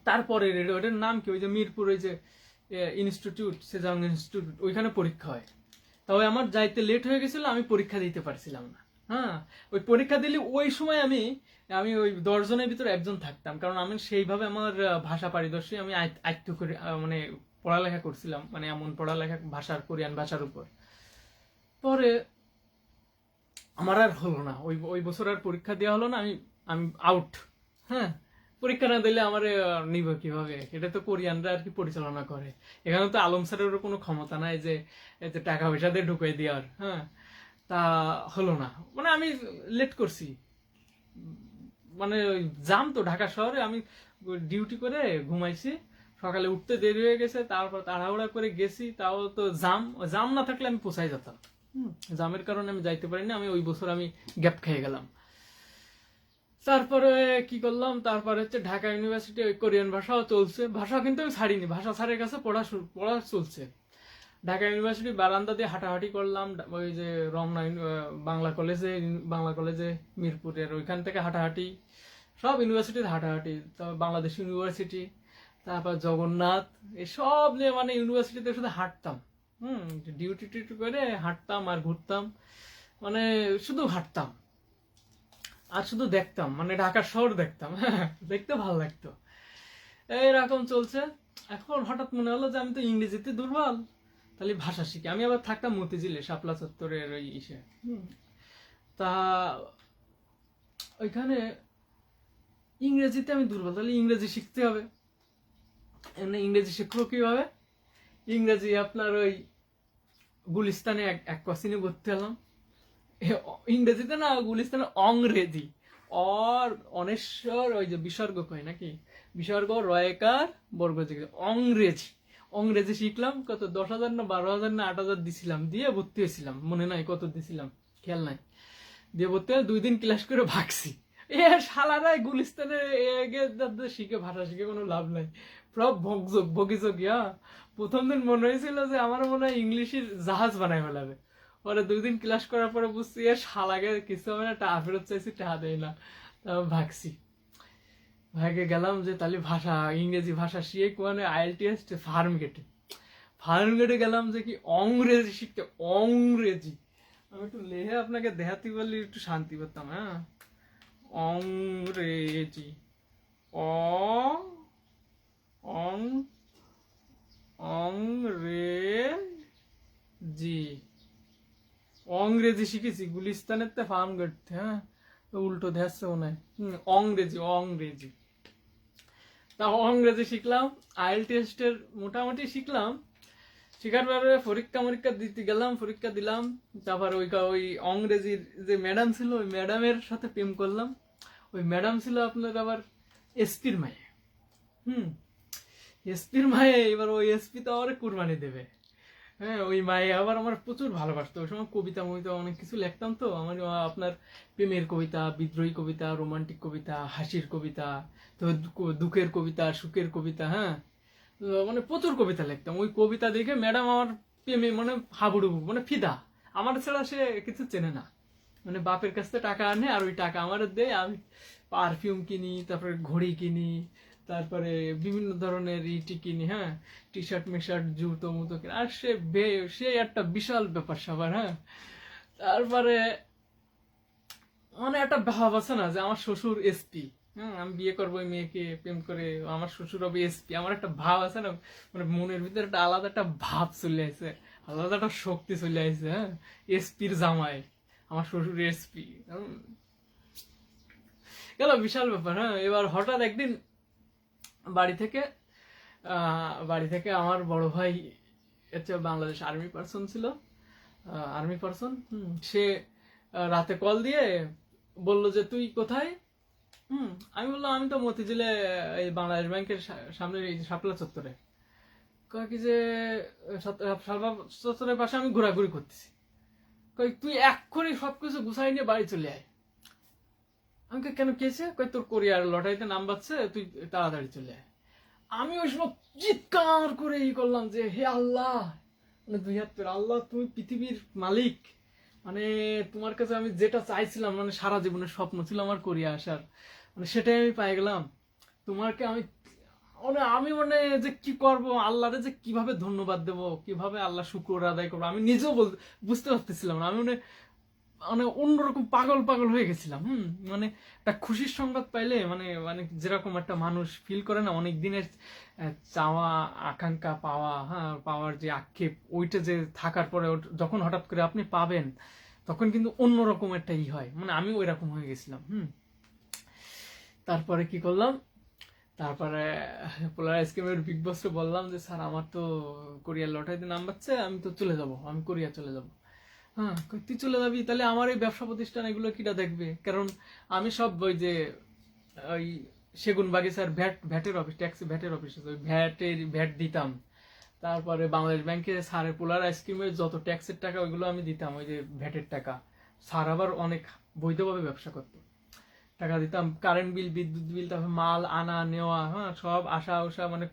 তারপরে ওটার নাম কি, ওই যে মিরপুর ওই যে ইনস্টিটিউট, সেজাং ইনস্টিটিউট, ওইখানে পরীক্ষা হয়। তবে আমার যাইতে লেট হয়ে গেছিল, আমি পরীক্ষা দিতে পারছিলাম না। হ্যাঁ, ওই পরীক্ষা দিলে ওই সময় আমি ওই 10 জনের ভিতরে একজন থাকতাম, কারণ আমি সেইভাবে আমার ভাষা পারদর্শী আমি আয়ত্ত করে মানে পড়ালেখা করছিলাম, মানে এমন পড়ালেখা ভাষার, কোরিয়ান ভাষার উপর। পরে আমার আর হলো না, ওই বছর আর পরীক্ষা দেওয়া হলো না, আমি আউট। হ্যাঁ, পরীক্ষা না দিলে আমার নিব কিভাবে, এটা তো কোরিয়ানরা আর কি পরিচালনা করে। এখানে তো আলম স্যারেরও কোনো ক্ষমতা নাই যে টাকা পয়সা দিয়ে ঢুকাই দেওয়ার। হ্যাঁ, তা হলো না, মানে আমি লেট করছি, মানে জাম তো ঢাকা শহরে, আমি ডিউটি করে ঘুমাইছি, সকালে উঠতে দেরি হয়ে গেছে, তারপর তাড়াহুড়া করে গেছি, তাও তো জাম না থাকলে আমি পোষাই যেতাম। জামের কারণে আমি যাইতে পারিনি, আমি ওই বছর আমি গ্যাপ খেয়ে গেলাম। তারপরে কি করলাম, তারপরে হচ্ছে ঢাকা ইউনিভার্সিটি ওই কোরিয়ান ভাষাও চলছে, ভাষা কিন্তু আমি ছাড়িনি, ভাষা স্যারের কাছে পড়া চলছে। ঢাকা ইউনিভার্সিটি বারান্দা দিয়ে হাঁটাহাঁটি করলাম, ওই যে রমনা বাংলা কলেজে মিরপুরের ওইখান থেকে হাঁটাহাঁটি, সব ইউনিভার্সিটির হাঁটাহাঁটি, তারপর বাংলাদেশ ইউনিভার্সিটি, তারপর জগন্নাথ, এসব নিয়ে মানে ইউনিভার্সিটিতে শুধু হাঁটতাম। ডিউটি টিউটি করে হাঁটতাম আর ঘুরতাম, মানে শুধু হাঁটতাম আর শুধু দেখতাম, মানে ঢাকার শহর দেখতাম। দেখতে ভালো লাগতো, এরকম চলছে। এখন হঠাৎ মনে হলো যে আমি তো ইংরেজিতে দুর্বল, তাহলে ভাষা শিখি। আমি আবার থাকতাম মতিঝিলে, শাপলা চত্বরের ওই ইসে। তা ওইখানে ইংরেজিতে আমি দুর্বল, তাহলে ইংরেজি শিখতে হবে। এমনি ইংরেজি শিখবো কিভাবে? ইংরেজি আপনার ওই গুলিস্তানে এক কোচিনে ভর্তি হলাম। ইংরেজিতে না, গুলিস্তানে অংরেজি, অনেশ্বর ওই যে বিসর্গ কয় নাকি, বিসর্গ রয়কার বর্গ, অংরেজি শিখলাম। কত 10,000 না 12,000 না 8,000 দিছিলাম, দিয়ে ভর্তি হয়েছিলাম, মনে নাই কত দিছিলাম, খেয়াল নাই। দিয়ে ভর্তি হয়ে 2 দিন ক্লাস করে ভাগছি। শালারাই গুলিস্তানে শিখে ভাষা শিখে কোনো লাভ নাই, সব ভগিযোগ। প্রথম দিন মনে হয়েছিল যে আমার মনে হয় ইংলিশের জাহাজ বানাই ফেলাবে। পরে 2 দিন ক্লাস করার পরে বুঝছি শালাকে কিছু হবে না, টাকা ফেরত চাইছি, টাকা দেয় না, তারপর ভাগছি। ভাগে গেলাম যে তাহলে ইংরেজি ভাষা শিখে মানে IELTS ফার্মগেটে গেলাম যে কি অংরেজি শিখতে, অংরেজি। আমি একটু লেহে আপনাকে দেখাতে বললে একটু শান্তি পেতাম। হ্যাঁ, অংরেজি, অংরেজি শিখেছি গুলিস্তানের তে ফার্মগেট। হ্যাঁ, উল্টো দেখছে মনে হয়। অংরেজি। তা অংরেজি শিখলাম, IELTS মোটামুটি শিখলাম। শিখার পরে পরীক্ষা দিতে গেলাম, পরীক্ষা দিলাম। তারপর ওই অংরেজির যে ম্যাডাম ছিল, ওই ম্যাডামের সাথে প্রেম করলাম। ওই ম্যাডাম ছিল আপনার আবার এসপির মায়ে। এসপির মায়ে, এবার ওই এসপি তো আবার কুরবানি দেবে। হ্যাঁ, ওই মায়ে আবার আমার প্রচুর ভালোবাসতো। ওই সময় কবিতা অনেক কিছু লিখতাম, তো আমার আপনার প্রেমের কবিতা, বিদ্রোহী কবিতা, রোমান্টিক কবিতা, হাসির কবিতা, তো দুঃখের কবিতা, সুখের কবিতা। হ্যাঁ, মানে প্রচুর কবিতা লিখতাম। ওই কবিতা দেখে ম্যাডাম আমার প্রেমে মানে হাবুডুবু, মানে ফিদা। আমার ছাড়া সে কিছু চেনে না। মানে বাপের কাছ থেকে টাকা আনে আর ওই টাকা আমার দেয়, আমি পারফিউম কিনি, তারপরে ঘড়ি কিনি, তারপরে বিভিন্ন ধরনের ইটি কিনি, হ্যাঁ, টি শার্ট মিশার্ট জুতো মুতো কিনি। আর সে একটা বিশাল ব্যাপার স্যাপার, হ্যাঁ। তারপরে মানে একটা ভাব আছে না যে আমার শ্বশুর এসপি, হ্যাঁ, আমি বিয়ে করবো ওই মেয়েকে, প্রেম করে আমার শ্বশুর হবে এসপি। আমার একটা ভাব আছে না, মানে মনের ভিতরে একটা আলাদা একটা ভাব চলে আসে, আলাদা একটা শক্তি চলে আসে, হ্যাঁ। এসপির জামাই, আমার শ্বশুর এসপি, গেল বিশাল ব্যাপার, হ্যাঁ। এবার হঠাৎ একদিন বাড়ি থেকে আমার বড় ভাই হচ্ছে বাংলাদেশ আর্মি পার্সন ছিল, আর্মি পার্সন, সে রাতে কল দিয়ে বলল যে তুই কোথায়। আমি বললাম আমি তো মতিঝিলে এই বাংলাদেশ ব্যাংকের সামনে এই যে শাপলা চত্বরে। কয় কি যে শাপলা চত্বরের পাশে আমি ঘোরাঘুরি করতেছি। কই তুই এক্ষুনি সবকিছু গুছাই নিয়ে বাড়ি চলে আয়। আমি কই কেন কেছে? কই তোর কোরিয়ার লটারিতে নাম বাজছে, তুই তাড়াতাড়ি চলে আয়। আমি ওই সময় চিৎকার করে করলাম যে হে আল্লাহ, মানে দুই হাত পেরে, আল্লাহ তুমি পৃথিবীর মালিক, মানে তোমার কাছে আমি যেটা চাইছিলাম, মানে সারা জীবনের স্বপ্ন ছিল আমার কোরিয়া আসার, মানে সেটাই আমি পাই গেলাম। তোমাকে আমি মানে যে কি করব, আল্লাহরে যে কিভাবে ধন্যবাদ দেব, কিভাবে আল্লাহ শুকর আদায় করবো, আমি নিজেও বুঝতে পারতেছিলাম না। আমি মানে মানে অন্যরকম পাগল পাগল হয়ে গেছিলাম। মানে একটা খুশির সংবাদ পাইলে মানে মানে যেরকম একটা মানুষ ফিল করে না, অনেক দিনের চাওয়া আকাঙ্ক্ষা পাওয়া, হ্যাঁ, পাওয়ার যে আক্ষেপ, ওইটা যে থাকার পরে যখন হঠাৎ করে আপনি পাবেন, তখন কিন্তু অন্যরকম একটা হয়, মানে আমি ওই রকম হয়ে গেছিলাম। তারপরে কি করলাম, তারপরে পোলার আইসক্রিমের বিগ বসকে বললাম যে স্যার আমার তো কোরিয়ার লটারিতে নাম বাজছে, আমি তো চলে যাব, আমি কোরিয়া চলে যাব। হ্যাঁ, তুই চলে যাবি, তাহলে আমার এই ব্যবসা প্রতিষ্ঠান এগুলো কিটা দেখবে? কারণ আমি সব ওই যে ওই সেগুন বাগিচার ভ্যাটের অফিস, ট্যাক্সি ভ্যাটের অফিস আছে, ওই ভ্যাট দিতাম। তারপরে বাংলাদেশ ব্যাংকে স্যারের পোলার আইসক্রিমের যত ট্যাক্সের টাকা ওইগুলো আমি দিতাম, ওই যে ভ্যাটের টাকা। স্যার আবার অনেক বৈধভাবে ব্যবসা করতো, টাকা দিতাম। কারেন্ট বিল, বিদ্যুৎ বিল, তারপর মাল আনা নেওয়া, হ্যাঁ, সব আসা ওসা, মানে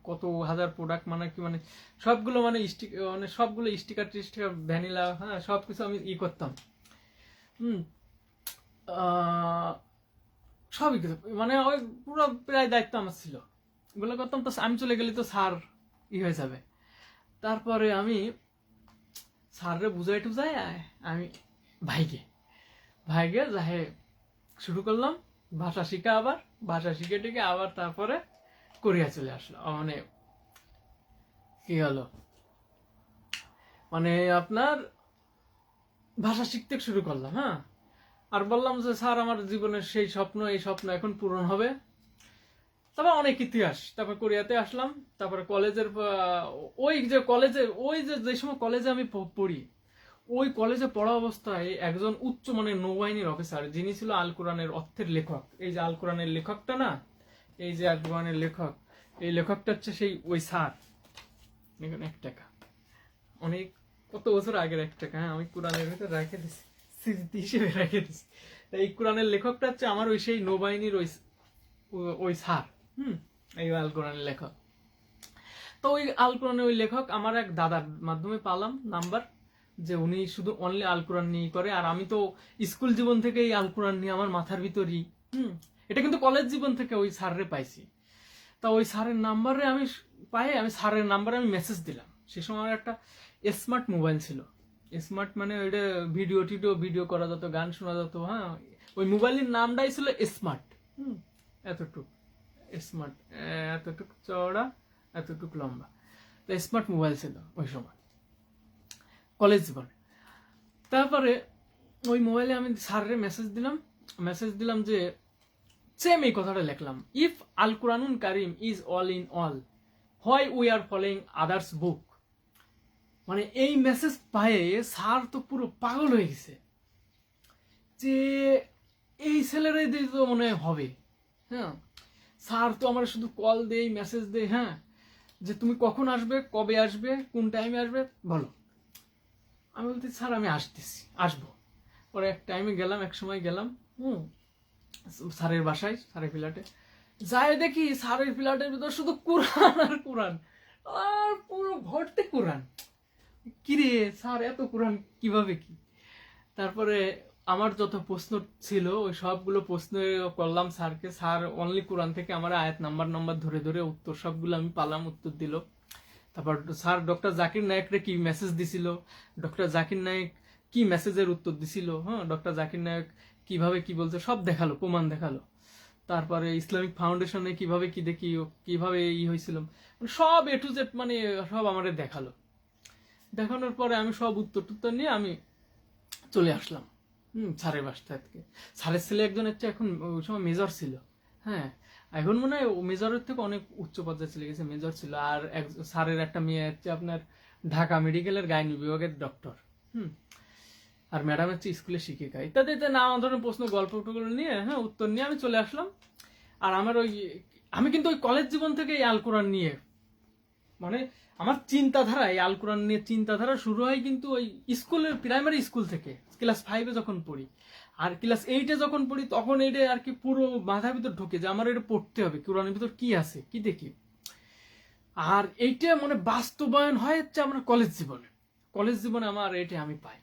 কত হাজার প্রোডাক্ট, মানে কি মানে সবগুলো মানে মানে সবগুলো স্টিকার টিস্টিকার ভ্যানিলা, হ্যাঁ, সবকিছু আমি করতাম। হুম সবই কিছু মানে ওই পুরো প্রায় দায়িত্ব আমার ছিল, এগুলো করতাম। তো আমি চলে গেলে তো স্যার হয়ে যাবে। তারপরে আমি স্যাররে বুঝাই টুজাই আমি ভাইকে ভাইকে যাহে শুরু করলাম ভাষা শিখা। আবার ভাষা শিখে টিকে আবার তারপরে কোরিয়া চলে আসলো। মানে কি হলো, মানে আপনার ভাষা শিখতে শুরু করলাম, হ্যাঁ। আর বললাম যে স্যার আমার জীবনের সেই স্বপ্ন, এই স্বপ্ন এখন পূরণ হবে। তারপর অনেক ইতিহাস, তারপর কোরিয়াতে আসলাম। তারপরে কলেজের যে সময় কলেজে আমি পড়ি, ওই কলেজে পড়া অবস্থায় একজন উচ্চ মানের নৌবাহিনীর অফিসার, যিনি ছিল আল কোরআনের অর্থের লেখক। এই যে আল কোরআনের লেখকটা না, এই যে আল কোরআনের লেখক, এই লেখকটা হচ্ছে সেই ওই স্যার। দেখুন 1 টাকা, অনেক কত বছর আগের 1 টাকা, হ্যাঁ, আমি কোরআনের ভিতরে রেখে দিছি, স্মৃতি হিসেবে রেখে দিছি। এই কোরআনের লেখকটা হচ্ছে আমার ওই সেই নৌবাহিনীর ওই স্যার। এই আল কোরআনের লেখক। তো ওই আল কোরআনের ওই লেখক আমার এক দাদার মাধ্যমে পালাম নাম্বার, যে উনি শুধু অনলি আল কোরআন নিয়ে করে। আর আমি তো স্কুল জীবন থেকে এই আল কোরআন নিয়ে আমার মাথার ভিতরই, এটা কিন্তু কলেজ জীবন থেকে ওই স্যাররে পাইছি। তা ওই স্যারের নাম্বারে আমি আমি স্যারের নাম্বারে আমি মেসেজ দিলাম। সে সময় আমার একটা স্মার্ট মোবাইল ছিল। স্মার্ট মানে ওইটা ভিডিও করা যেত, গান শোনা যেত, হ্যাঁ। ওই মোবাইলের নামটাই ছিল স্মার্ট। এতটুক স্মার্ট, এতটুক চওড়া, এতটুক লম্বা। তো স্মার্ট মোবাইল ছিল ওই সময় কলেজ জীবনে। তারপরে ওই মোবাইলে আমি স্যারের মেসেজ দিলাম যে সেম এই কথাটা লিখলাম, ইফ আল কোরআনুন কারিম is all in all, why we are following others book. মানে এই মেসেজ পায়ে স্যার তো পুরো পাগল হয়ে গেছে, যে এই ছেলেরাই দিয়ে তো মনে হবে, হ্যাঁ। স্যার তো আমার শুধু কল দেই, মেসেজ দেয়, হ্যাঁ, যে তুমি কখন আসবে, কবে আসবে, কোন টাইমে আসবে বলো। আমি বলতে স্যার আমি আসবো। পরে এক সময় গেলাম স্যারের বাসায়, স্যারের ফ্ল্যাটে। যাই দেখি স্যারের ফ্ল্যাটের ভিতর শুধু কোরআন আর কোরআন, আর পুরো ভর্তি কোরআন। কিরে স্যার এত কোরআন কিভাবে কি? তারপরে আমার যত প্রশ্ন ছিল ওই সবগুলো প্রশ্ন করলাম স্যারকে। স্যার অনলি কোরআন থেকে আমার আয়াত নাম্বার ধরে ধরে উত্তর সবগুলো আমি পালাম, উত্তর দিল। তারপর স্যার ডক্টর জাকির নায়েকরে কি মেসেজ দিছিল, ডক্টর জাকির নায়েক কি মেসেজের উত্তর দিছিল, হ্যাঁ ডক্টর জাকির নায়েক কিভাবে কি বলছে সব দেখালো, প্রমাণ দেখালো। তারপরে ইসলামিক ফাউন্ডেশনে কিভাবে কি দেখি কিভাবে হয়েছিল, মানে সব এ টু জেড, মানে সব আমারে দেখালো। দেখানোর পরে আমি সব উত্তর টুত্তর নিয়ে আমি চলে আসলাম স্যারের বাসা থেকে। স্যারের ছেলে একজন হচ্ছে এখন ওই সময় মেজর ছিল, হ্যাঁ এখন মনে হয় মেজরের থেকে অনেক উচ্চ পর্যায়ে চলে গেছে, মেজর ছিল। আর স্যারের একটা মেয়ে হচ্ছে আপনার ঢাকা মেডিকেলের গাইনি বিভাগের ডক্টর, আর ম্যাডাম হচ্ছে স্কুলের শিক্ষিকা, ইত্যাদি ইত্যাদি নানা ধরনের প্রশ্ন গল্প টুকরো নিয়ে হ্যাঁ উত্তর নিয়ে আমি চলে আসলাম। আর আমার আমি কিন্তু ওই কলেজ জীবন থেকে এই আল কোরআন নিয়ে, মানে আমার চিন্তাধারা এই আল কোরআন নিয়ে চিন্তাধারা শুরু হয় কিন্তু ওই স্কুলের প্রাইমারি স্কুল থেকে, ক্লাস 5-এ যখন পড়ি। আর ক্লাস 8-এ যখন পড়ি তখন এটা আর কি পুরো মাথার ভিতর ঢোকে যে আমার এটা পড়তে হবে, কোরআনের ভিতর কি আছে কি দেখি। আর এইটা মানে বাস্তবায়ন হয় হচ্ছে আমার কলেজ জীবনে। কলেজ জীবনে আমার এটা আমি পাই।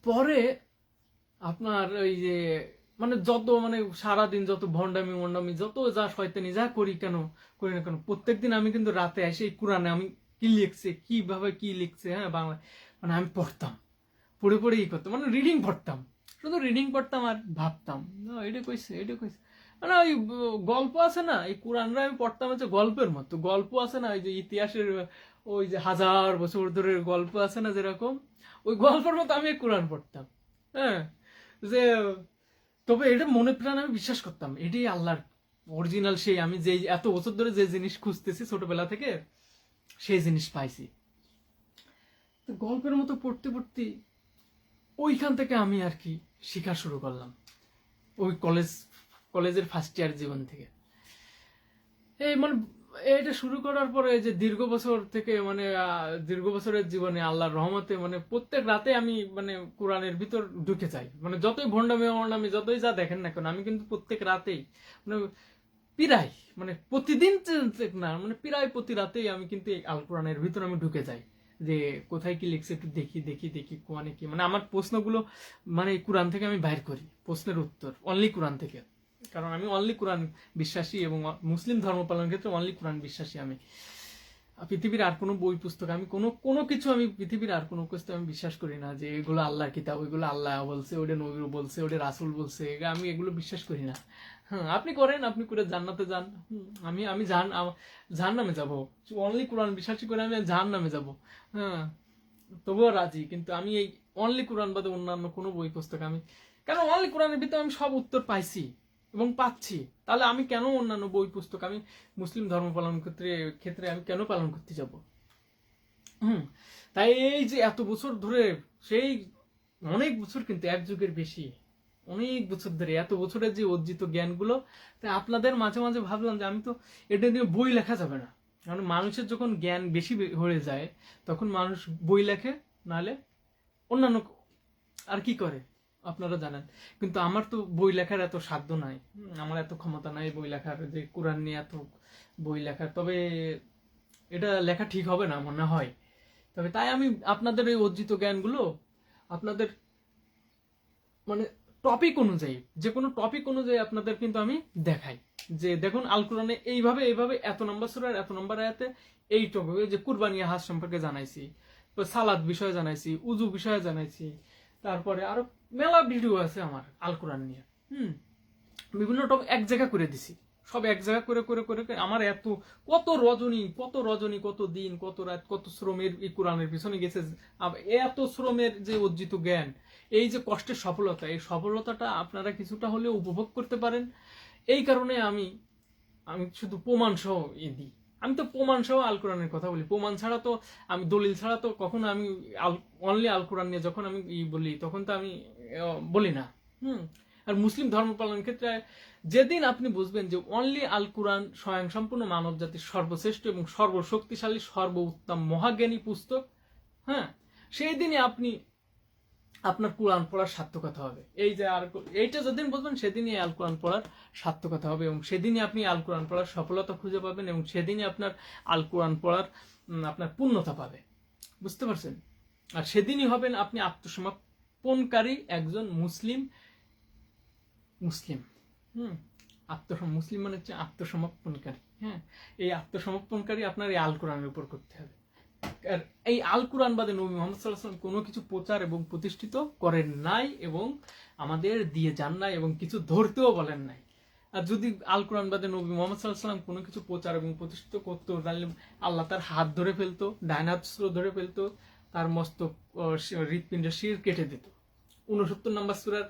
পরে আপনার ওই যে মানে যত মানে সারাদিন যত ভণ্ডামি যত যা শয়তানি যা করি না কেন প্রত্যেকদিন আমি কিন্তু রাতে এসে এই কোরআনে আমি কি লিখছে কিভাবে কি লিখছে হ্যাঁ বাংলা মানে আমি পড়তাম, পড়ে ই করতাম, মানে রিডিং পড়তাম, শুধু রিডিং পড়তাম আর ভাবতাম এটা কইছে মানে ওই গল্প আছে না, এই কোরআনরা আমি পড়তাম হচ্ছে গল্পের মতো। গল্প আছে না ওই যে ইতিহাসের ওই যে 1000 বছর ধরে গল্প আছে না যেরকম, ওই গল্পের মতো আমি কোরআন পড়তাম। হ্যাঁ যে তবে এটা মনে প্রাণ আমি বিশ্বাস করতাম এটাই আল্লাহর অরিজিনাল, সেই আমি যে এত বছর ধরে যে জিনিস খুঁজতেছি ছোটবেলা থেকে সেই জিনিস পাইছি। তো গল্পের মতো পড়তে পড়তে ওইখান থেকে আমি আর কি শেখা শুরু করলাম ওই কলেজের ফার্স্ট ইয়ার জীবন থেকে। এই মানে এটা শুরু করার পরে যে দীর্ঘ বছর থেকে মানে দীর্ঘ বছরের জীবনে আল্লাহর রহমতে মানে প্রত্যেক রাতে আমি মানে কোরআনের ভিতর ঢুকে যাই, মানে যতই ভণ্ডামি যতই যা দেখেন না কেন আমি কিন্তু প্রত্যেক রাতেই মানে প্রায় মানে প্রতিদিন না মানে প্রায় প্রতি রাতেই আমি কিন্তু এই আল কোরআনের ভিতর আমি ঢুকে যাই যে কোথায় কি লিখছে একটু দেখি কোরআনে কি, মানে আমার প্রশ্নগুলো মানে কোরআন থেকে আমি বাইর করি প্রশ্নের উত্তর অনলি কোরআন থেকে, কারণ আমি অনলি কোরআন বিশ্বাসী এবং মুসলিম ধর্ম পালনের ক্ষেত্রে অনলি কোরআন বিশ্বাসী। আমি পৃথিবীর আর কোনো বই পুস্তক আমি কোনো কিছু আমি পৃথিবীর আর কোনো কিছু আমি বিশ্বাস করি না যে এগুলো আল্লাহর কিতাব, ওইগুলো আল্লাহ বলছে, ওটা নবী বলছে, ওটা রাসুল বলছে, আমি এগুলো বিশ্বাস করি না। হ্যাঁ আপনি করেন, আপনি করে জান্নাতে যান, আমি জাহান্নামে যাব, অনলি কোরআন বিশ্বাসী করে আমি জাহান্নামে যাব, হ্যাঁ তবুও রাজি। কিন্তু আমি এই অনলি কোরআন বাদে অন্যান্য কোনো বই পুস্তক আমি, কেন অনলি কোরআনের ভিতরে আমি সব উত্তর পাইছি এবং পাচ্ছি, তাহলে আমি কেন অন্যান্য বই পুস্তক আমি মুসলিম ধর্ম পালন ক্ষেত্রে আমি কেন পালন করতে যাব। তাই এই যে এত বছর ধরে সেই অনেক বছর কিন্তু এক যুগের বেশি অনেক বছর ধরে এত বছরের যে অর্জিত জ্ঞানগুলো, তাই আপনাদের মাঝে মাঝে ভাবলাম যে আমি তো এটা নিয়ে বই লেখা যাবে না, কারণ মানুষের যখন জ্ঞান বেশি হয়ে যায় তখন মানুষ বই লেখে, নাহলে অন্যান্য আর কি করে আপনারা জানেন। কিন্তু আমার তো বই লেখার এত সাধ্য নাই, আমার এত ক্ষমতা নাই বই লেখার, যে কোরআন নিয়ে এত বই লেখার। তবে এটা লেখা ঠিক হবে না মনে হয়। তবে তাই আমি আপনাদের এই অর্জিত জ্ঞানগুলো আপনাদের মানে টপিক অনুযায়ী, যে কোনো টপিক অনুযায়ী আপনাদের কিন্তু আমি দেখাই যে দেখুন আল কোরআনে এইভাবে এত নম্বর সূরার এত নম্বর আয়াতে এই টপিক, যে কুরবানি হাজ সম্পর্কে জানাইছি, সালাদ বিষয়ে জানাইছি, উজু বিষয়ে জানাইছি, তারপরে আরো মেলা ভিডিও আছে আমার আল কোরআন নিয়ে। বিভিন্ন টপিক এক জায়গা করে দিছি, সব এক জায়গা করে করে করে আমার এত কত রজনী কত দিন কত রাত কত শ্রমের এই কোরআনের পিছনে গেছে। এত শ্রমের যে অর্জিত জ্ঞান, এই যে কষ্টের সফলতা, এই সফলতাটা আপনারা কিছুটা হলেও উপভোগ করতে পারেন। এই কারণে আমি শুধু প্রমাণ সহ দিই। আমি তো প্রমাণ সহ আল কোরআনের কথা বলি, প্রমাণ ছাড়া তো আমি দলিল ছাড়া তো কখনো আমি অনলি আল কোরআন নিয়ে যখন আমি বলি তখন তো আমি বলি না। আর মুসলিম ধর্ম পালনের ক্ষেত্রে যেদিন আপনি বুঝবেন যে অনলি আল কোরআন স্বয়ং সম্পূর্ণ মানব জাতির সর্বশ্রেষ্ঠ এবং সর্বশক্তিশালী সর্বোত্তম মহাজ্ঞানী পুস্তক, হ্যাঁ সেই দিনই আপনি আপনার কোরআন পড়ার সার্থকতা হবে। এই যে আর এইটা যেদিন বলবেন সেদিনই আল কোরআন পড়ার সার্থকতা হবে, এবং সেদিনই আপনি আল কোরআন পড়ার সফলতা খুঁজে পাবেন, এবং সেদিনই আপনার আল কোরআন পড়ার আপনার পূর্ণতা পাবে। বুঝতে পারছেন? আর সেদিনই হবেন আপনি আত্মসমর্পণকারী একজন মুসলিম। মুসলিম মুসলিম মানে হচ্ছে আত্মসমর্পণকারী। হ্যাঁ, এই আত্মসমর্পণকারী আপনার এই আল কোরআনের উপর করতে হবে। আর এই আল কোরআন বাদে নবী মুহাম্মদ সাল্লাল্লাহু আলাইহি ওয়াসাল্লাম কোনো কিছু প্রচার এবং প্রতিষ্ঠিত করেন নাই, এবং আমাদের দিয়ে যান নাই, এবং কিছু ধরতেও বলেন নাই। আর যদি আল কোরআন বাদে নবী মুহাম্মদ সাল্লাল্লাহু আলাইহি ওয়াসাল্লাম কোনো কিছু প্রচার এবং প্রতিষ্ঠিত করতো, তাহলে আল্লাহ তার হাত ধরে ফেলতো, ডান হাত ধরে ফেলতো, তার মস্তক হৃৎপিণ্ডে শির কেটে দিত। 69 নম্বর সূরার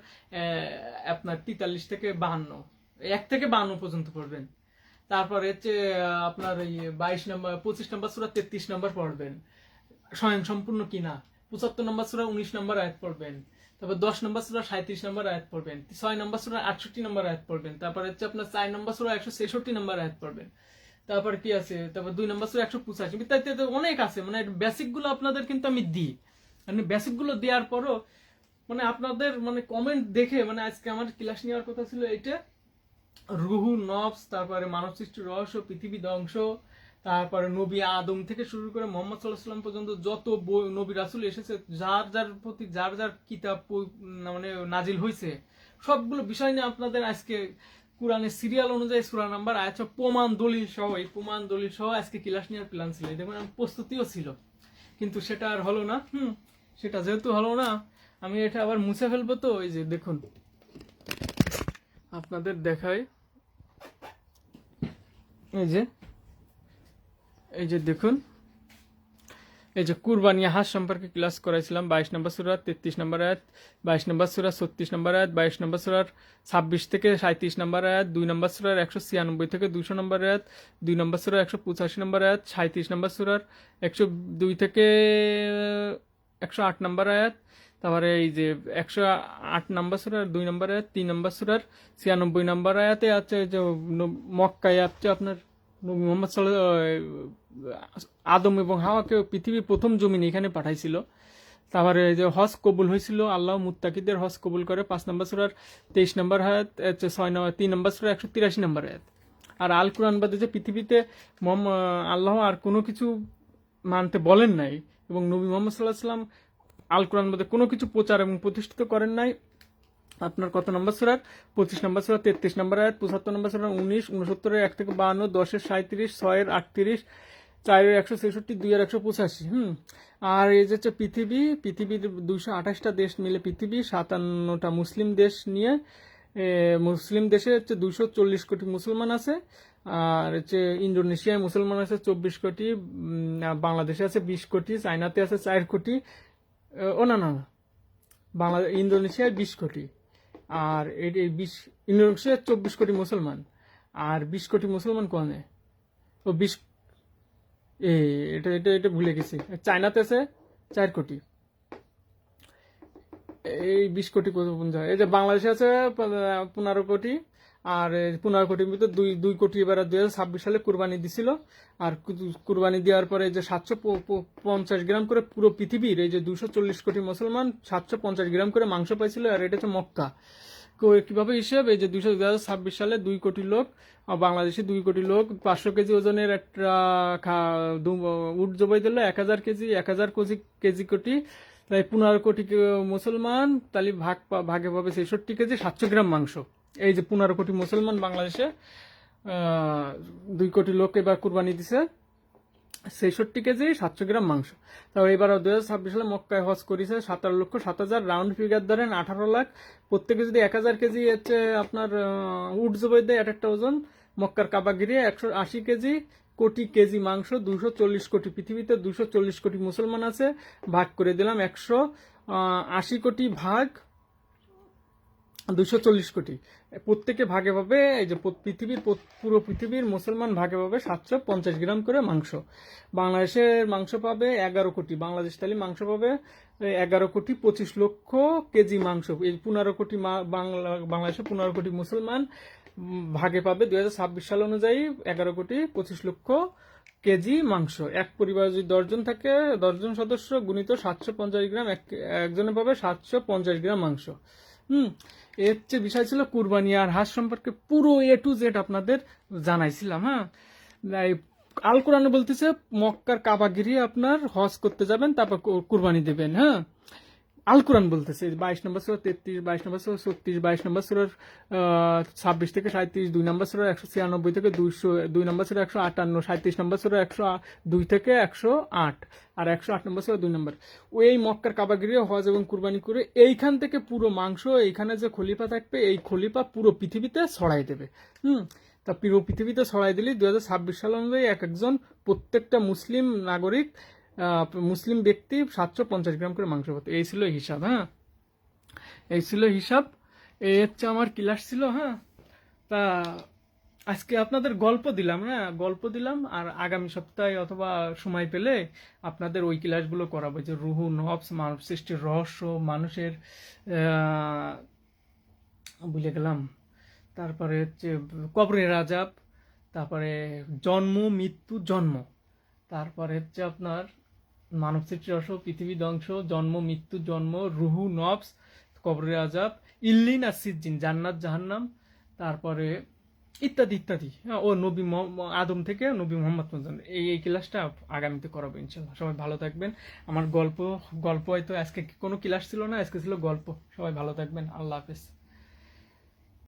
আপনার 43 থেকে 52, 1 থেকে 52 পর্যন্ত পড়বেন। তারপরে হচ্ছে আপনার এই 25 নম্বর সূরা 33 নম্বর পড়বেন, স্বয়ং সম্পূর্ণ কিনা। 75 নম্বর সূরা 19 নম্বর আয়াত পড়বেন। তারপর 10 নম্বর সূরা 37 নম্বর আয়াত পড়বেন। 6 নম্বর সূরা 68 নম্বর আয়াত পড়বেন। তারপরে হচ্ছে আপনার 4 নম্বর সূরা 166 নম্বর আয়াত পড়বেন। তারপর কি আছে, তারপর 2 নম্বর সূরা 185, ইত্যাদি অনেক আছে। মানে বেসিক গুলো আপনাদের কিন্তু আমি দিই, মানে বেসিক গুলো দেওয়ার পরও মানে আপনাদের মানে কমেন্ট দেখে, মানে আজকে আমার ক্লাস নেওয়ার কথা ছিল এইটা, রুহু নফস, তারপরে মানব সৃষ্টির রহস্য, পৃথিবী ধ্বংস, তারপরে নবী আদম থেকে শুরু করে মোহাম্মদ সাল্লাল্লাহু আলাইহি ওয়াসাল্লাম পর্যন্ত যত নবী রাসূল এসেছে, যার যার প্রতি যার যার কিতাব মানে নাজিল হয়েছে, সবগুলো বিষয় নিয়ে আপনাদের আজকে কোরআনের সিরিয়াল অনুযায়ী সূরা নাম্বার, আয়াত, প্রমাণ দলিল সহ, এই প্রমাণ দলিল সহ আজকে ক্লাস নেওয়ার প্ল্যান ছিল। দেখুন আমার প্রস্তুতিও ছিল, কিন্তু সেটা আর হলো না। সেটা যেহেতু হলো না, আমি এটা আবার মুছে ফেলবো। তো এই যে দেখুন, আপনাদের দেখাই, এই যে দেখুন, এই যে কুরবানি হাঁস সম্পর্কে ক্লাস করাইছিলাম। 22 নম্বর সূরা 33 নম্বর আয়াত, 22 নম্বর সূরা 36 নম্বর আয়াত, 22 নম্বর সূরার 26 থেকে 37 নম্বর আয়াত, 2 নম্বর সূরার 196 থেকে 200 নম্বর আয়াত, 2 নম্বর সূরার 185 নম্বর আয়াত, 37 নম্বর সূরার 102 থেকে 108 নম্বর আয়াত, তারপরে এই যে 108 নম্বর সূরার 2 নম্বর আয়াত, 3 নম্বর সূরার 96 নম্বর আয়াতে আছে যে মক্কায় আছে আপনার নবী মুহাম্মদ আদম এবং হাওয়াকে পৃথিবীর প্রথম জমিন এখানে পাঠাইছিল। তারপরে যে হজ কবুল হয়েছিল, আল্লাহ মুত্তাকিদের হজ কবুল করে, 5 নম্বর সূরার 23 নম্বর আয়াত, 3 নম্বর সূরা 183 নম্বর আয়াত। আর আল কোরআন বাদে যে পৃথিবীতে আল্লাহ আর কোনো কিছু মানতে বলেন নাই, এবং নবী মুহাম্মদ সাল্লাল্লাহু আলাইহি ওয়াসাল্লাম আল কোরআন বাদে কোনো কিছু প্রচার এবং প্রতিষ্ঠিত করেন নাই। আপনার কত নম্বর সূরার 25 নম্বর সূরা 33 নম্বর আয়াত, 75 নম্বর সূরা 19, 69 1 থেকে 52, 10 37, 6 38, 4 166, 2 185। আর এই যে পৃথিবীর 228টা দেশ মিলে পৃথিবী, 57টা মুসলিম দেশ নিয়ে, মুসলিম দেশে হচ্ছে 240 কোটি মুসলমান আছে। আর হচ্ছে ইন্দোনেশিয়ায় মুসলমান আছে 24 কোটি, বাংলাদেশে আছে 20 কোটি, চায়নাতে আছে 4 কোটি, ইন্দোনেশিয়ায় 20 কোটি, আর এই 20 ইন্দোনেশিয়ায় 24 কোটি মুসলমান, আর 20 কোটি মুসলমান কোনে, ও 20 এটা এটা এটা ভুলে গেছি। চায়নাতে আছে 4 কোটি, এই 20 কোটি কোন যায়। এই যে বাংলাদেশে আছে 15 কোটি, আর 15 কোটির ভিতরে 2 কোটি এবার 2026 সালে কুরবানি দিছিল। আর কুরবানি দেওয়ার পরে যে 750 গ্রাম করে পুরো পৃথিবীর এই যে 240 কোটি মুসলমান 750 গ্রাম করে মাংস পাইছিল। আর এটা হচ্ছে মক্কা। কিভাবে হিসেব, এই যে 2026 সালে 2 কোটি লোক, বাংলাদেশে 2 কোটি লোক 500 কেজি ওজনের একটা উট জবাই দিল, 1000 কেজি, 1000 কেজি কোটি, তাই 15 কোটি মুসলমান, তাহলে ভাগে পাবে 66 কেজি 700 গ্রাম মাংস। এই যে 15 কোটি মুসলমান বাংলাদেশে, 2 কোটি লোক এবার কুরবানি দিছে 66 কেজি 700 গ্রাম মাংস। তারপর এবার 2026 সালে মক্কায় হজ করেছে 17,07,000, রাউন্ড ফিগার ধরেন 18 লাখ। প্রত্যেকে যদি 1000 কেজি হচ্ছে আপনার উট জবাই দেয়, একটা ওজন মক্কার কাবা ঘিরে 180 কেজি মাংস, 240 কোটি, পৃথিবীতে 240 কোটি মুসলমান আছে, ভাগ করে দিলাম 180 কোটি ভাগ 240 কোটি, প্রত্যেকে ভাগে পাবে, এই যে পুরো পৃথিবীর মুসলমান ভাগে পাবে 750 গ্রাম করে মাংস। বাংলাদেশের মাংস পাবে 11 কোটি, বাংলাদেশ তাহলে মাংস পাবে 11 কোটি 25 লক্ষ কেজি মাংস। এই 15 কোটি বাংলাদেশে 15 কোটি মুসলমান ভাগে পাবে 2026 সাল অনুযায়ী 11 কোটি 25 লক্ষ কেজি মাংস। এক পরিবার যদি 10 জন থাকে, 10 জন সদস্য গুণিত 750 গ্রাম, একজনে পাবে 750 গ্রাম মাংস। হুম। এর হচ্ছে বিষয় ছিল কুরবানি আর হাঁস সম্পর্কে পুরো A to Z আপনাদের জানাইছিলাম। হ্যাঁ, এই আল কোরআনে বলতেছে মক্কার কাবা ঘিরিয়ে আপনার হজ করতে যাবেন, তারপর কুরবানি দেবেন। হ্যাঁ, আল কোরআন বলতেছে 22 নম্বর সূরা 33, 22 নম্বর সূরা 36, 22 নম্বর সূরার 26 থেকে 37, 2 নম্বর সূরা 196 থেকে 200, 2 নম্বর সূরা 158, 37 নম্বর সূরা 102 থেকে 108, আর 108 নম্বর সূরা 2 নম্বর। ওই মক্কার কাবাগিরি হজ এবং কুরবানি করে এইখান থেকে পুরো মাংস, এইখানে যে খলিফা থাকবে এই খলিফা পুরো পৃথিবীতে ছড়াই দেবে। হুম। তা পুরো পৃথিবীতে ছড়াই দিলে 2026 সাল অনুযায়ী এক একজন প্রত্যেকটা মুসলিম নাগরিক, মুসলিম ব্যক্তি 750 গ্রাম করে মাংস হতো। এই ছিল হিসাব। হ্যাঁ, এই ছিল হিসাব। এই হচ্ছে আমার ক্লাস ছিল। হ্যাঁ, তা আজকে আপনাদের গল্প দিলাম। হ্যাঁ, গল্প দিলাম, আর আগামী সপ্তাহে অথবা সময় পেলে আপনাদের ওই ক্লাসগুলো করাবো, যে রুহু নফস, মানব সৃষ্টির রহস্য, মানুষের ভুলে গেলাম, তারপরে হচ্ছে কবরের আযাব, তারপরে জন্ম মৃত্যু জন্ম, তারপরে হচ্ছে আপনার মানব সৃষ্টি রহস্য, পৃথিবী ধ্বংস, জন্ম মৃত্যু জন্ম, রুহু নফস, কবরের আযাব, ইল্লিন আর সিজ্জিন, জান্নাত জাহান্নাম, তারপরে ইত্যাদি ইত্যাদি। হ্যাঁ, ও নবী আদম থেকে নবী মোহাম্মদ পর্যন্ত এই ক্লাসটা আগামীতে করাবো ইনশাল্লাহ। সবাই ভালো থাকবেন। আমার গল্প গল্প হয়তো আজকে কোনো ক্লাস ছিল না, আজকে ছিল গল্প। সবাই ভালো থাকবেন। আল্লাহ হাফেজ।